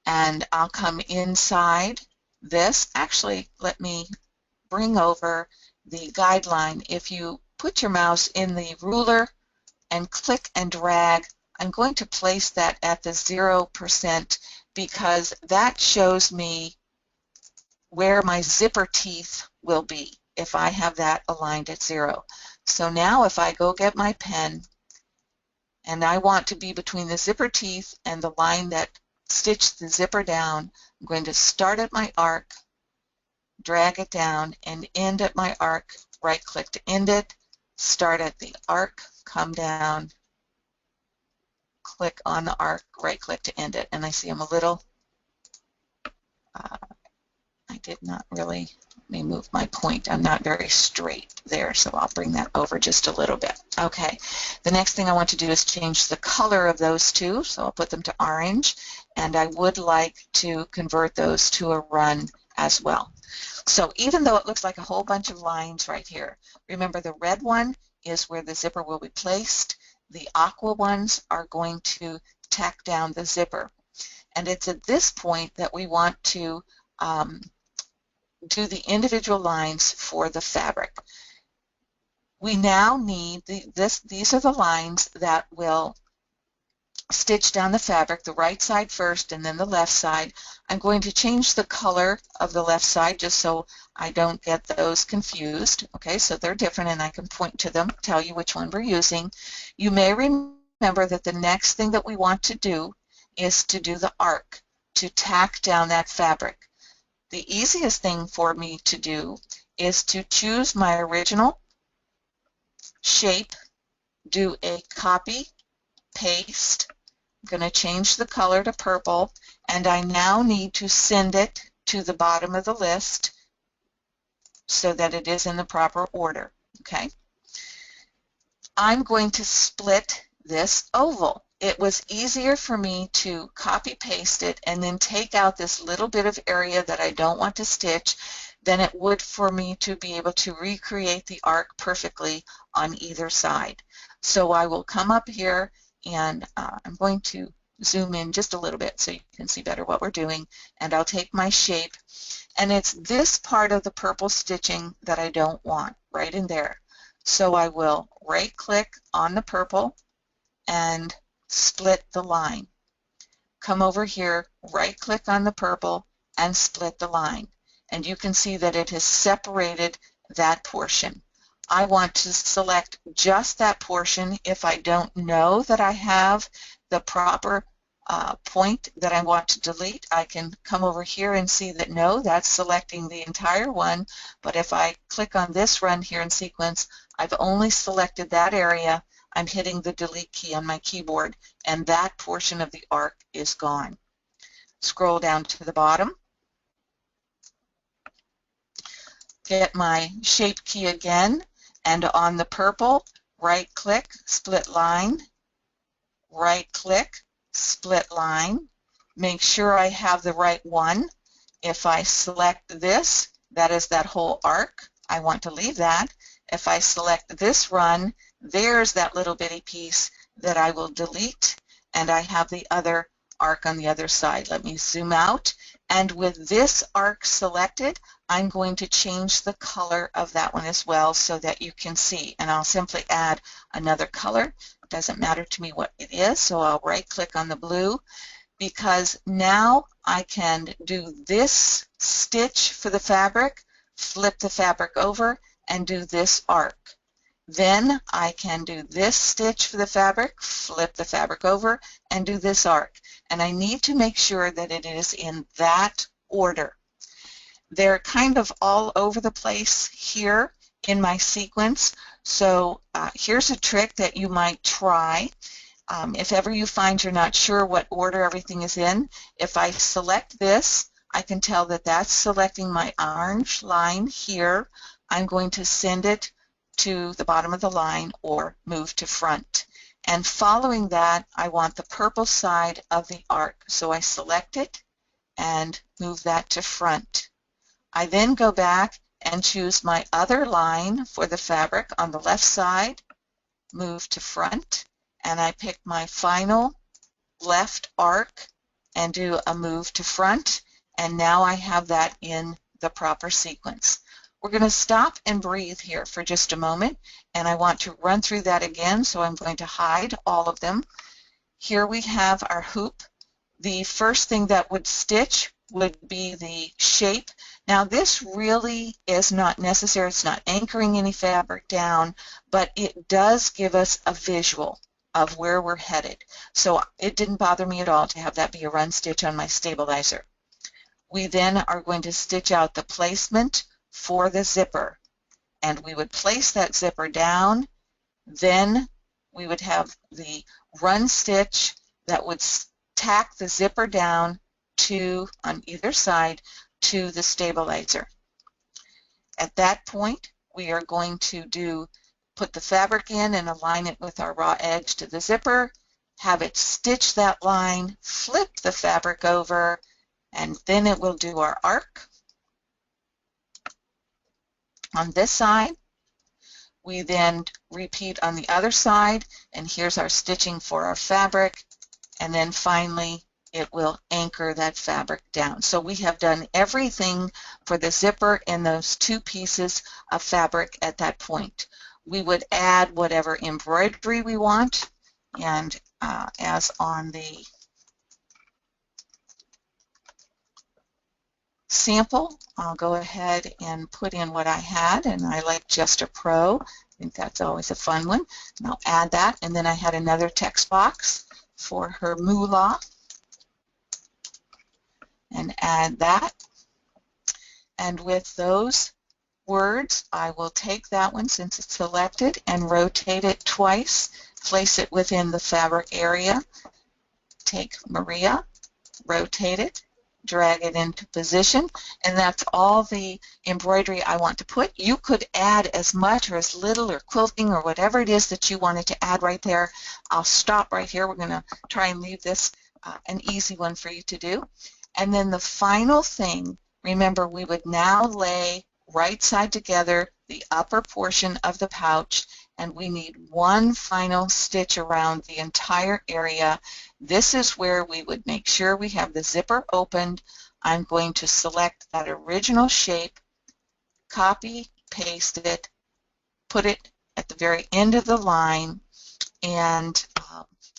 and I'll come inside this. Actually, let me bring over the guideline. If you put your mouse in the ruler and click and drag, I'm going to place that at the 0% because that shows me where my zipper teeth will be if I have that aligned at 0. So now if I go get my pen and I want to be between the zipper teeth and the line that stitched the zipper down, I'm going to start at my arc, drag it down, and end at my arc. Right-click to end it, start at the arc, come down, click on the arc, right-click to end it. And I see I'm a little, I did not really, let me move my point. I'm not very straight there, so I'll bring that over just a little bit. Okay, the next thing I want to do is change the color of those two, so I'll put them to orange, and I would like to convert those to a run as well. So even though it looks like a whole bunch of lines right here, remember the red one is where the zipper will be placed. The aqua ones are going to tack down the zipper. And it's at this point that we want to do the individual lines for the fabric. We now need these are the lines that will stitch down the fabric, the right side first and then the left side. I'm going to change the color of the left side just so I don't get those confused. Okay, so they're different and I can point to them, tell you which one we're using. You may remember that the next thing that we want to do is to do the arc, to tack down that fabric. The easiest thing for me to do is to choose my original shape, do a copy, paste. I'm going to change the color to purple, and I now need to send it to the bottom of the list so that it is in the proper order. Okay. I'm going to split this oval. It was easier for me to copy paste it and then take out this little bit of area that I don't want to stitch than it would for me to be able to recreate the arc perfectly on either side. So I will come up here and I'm going to zoom in just a little bit so you can see better what we're doing, and I'll take my shape, and it's this part of the purple stitching that I don't want, right in there. So I will right click on the purple and split the line. Come over here, right click on the purple and split the line, and you can see that it has separated that portion. I want to select just that portion. If I don't know that I have the proper point that I want to delete, I can come over here and see that no, that's selecting the entire one. But if I click on this run here in sequence, I've only selected that area. I'm hitting the delete key on my keyboard, and that portion of the arc is gone. Scroll down to the bottom. Get my shape key again, and on the purple, right click, split line, right click, split line. Make sure I have the right one. If I select this, that is that whole arc. I want to leave that. If I select this run, there's that little bitty piece that I will delete, and I have the other arc on the other side. Let me zoom out, and with this arc selected, I'm going to change the color of that one as well so that you can see, and I'll simply add another color. It doesn't matter to me what it is, so I'll right click on the blue, because now I can do this stitch for the fabric, flip the fabric over, and do this arc. Then I can do this stitch for the fabric, flip the fabric over, and do this arc. And I need to make sure that it is in that order. They're kind of all over the place here in my sequence, so here's a trick that you might try. If ever you find you're not sure what order everything is in, if I select this, I can tell that that's selecting my orange line here. I'm going to send it to the bottom of the line or move to front. And following that, I want the purple side of the arc. So I select it and move that to front. I then go back and choose my other line for the fabric on the left side, move to front, and I pick my final left arc and do a move to front, and now I have that in the proper sequence. We're going to stop and breathe here for just a moment, and I want to run through that again, so I'm going to hide all of them. Here we have our hoop. The first thing that would stitch would be the shape. Now this really is not necessary. It's not anchoring any fabric down, but it does give us a visual of where we're headed. So it didn't bother me at all to have that be a run stitch on my stabilizer. We then are going to stitch out the placement for the zipper, and we would place that zipper down. Then we would have the run stitch that would tack the zipper down to, on either side, to the stabilizer. At that point, we are going to put the fabric in and align it with our raw edge to the zipper, have it stitch that line, flip the fabric over, and then it will do our arc. On this side, we then repeat on the other side, and here's our stitching for our fabric, and then finally it will anchor that fabric down. So we have done everything for the zipper and those two pieces of fabric at that point. We would add whatever embroidery we want, and as on the sample. I'll go ahead and put in what I had, and I like Gesture Pro. I think that's always a fun one. And I'll add that, and then I had another text box for her moolah, and add that. And with those words, I will take that one since it's selected and rotate it twice, place it within the fabric area, take Maria, rotate it, drag it into position, and that's all the embroidery I want to put. You could add as much or as little or quilting or whatever it is that you wanted to add right there. I'll stop right here. We're going to try and leave this an easy one for you to do. And then the final thing, remember, we would now lay right side together the upper portion of the pouch, and we need one final stitch around the entire area. This is where we would make sure we have the zipper opened. I'm going to select that original shape, copy, paste it, put it at the very end of the line, and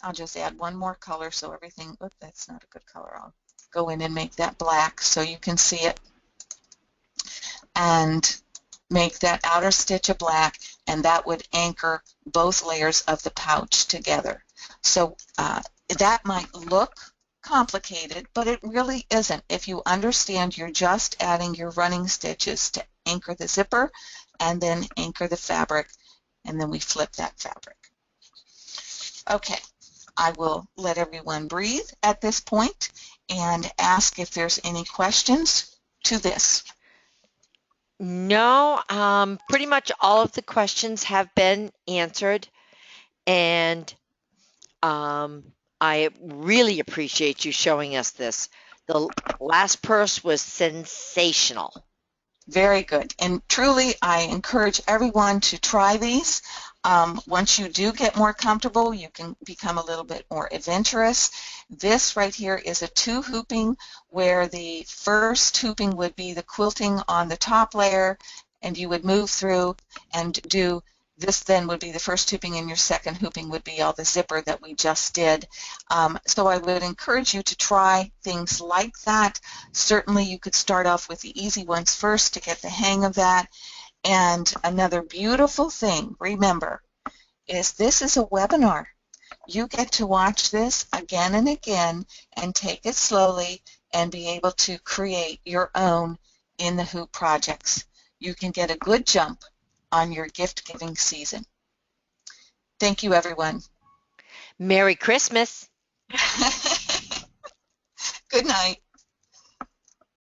I'll just add one more color so everything, oh, that's not a good color. I'll go in and make that black so you can see it, and make that outer stitch a black, and that would anchor both layers of the pouch together. So that might look complicated, but it really isn't. If you understand, you're just adding your running stitches to anchor the zipper and then anchor the fabric, and then we flip that fabric. Okay, I will let everyone breathe at this point and ask if there's any questions to this. No, pretty much all of the questions have been answered, and I really appreciate you showing us this. The last purse was sensational. Very good. And truly, I encourage everyone to try these. Once you do get more comfortable, you can become a little bit more adventurous. This right here is a two hooping, where the first hooping would be the quilting on the top layer, and you would move through and do this. Then would be the first hooping, and your second hooping would be all the zipper that we just did. So I would encourage you to try things like that. Certainly you could start off with the easy ones first to get the hang of that. And another beautiful thing, remember, is this is a webinar. You get to watch this again and again and take it slowly and be able to create your own in the hoop projects. You can get a good jump on your gift-giving season. Thank you, everyone. Merry Christmas. Good night.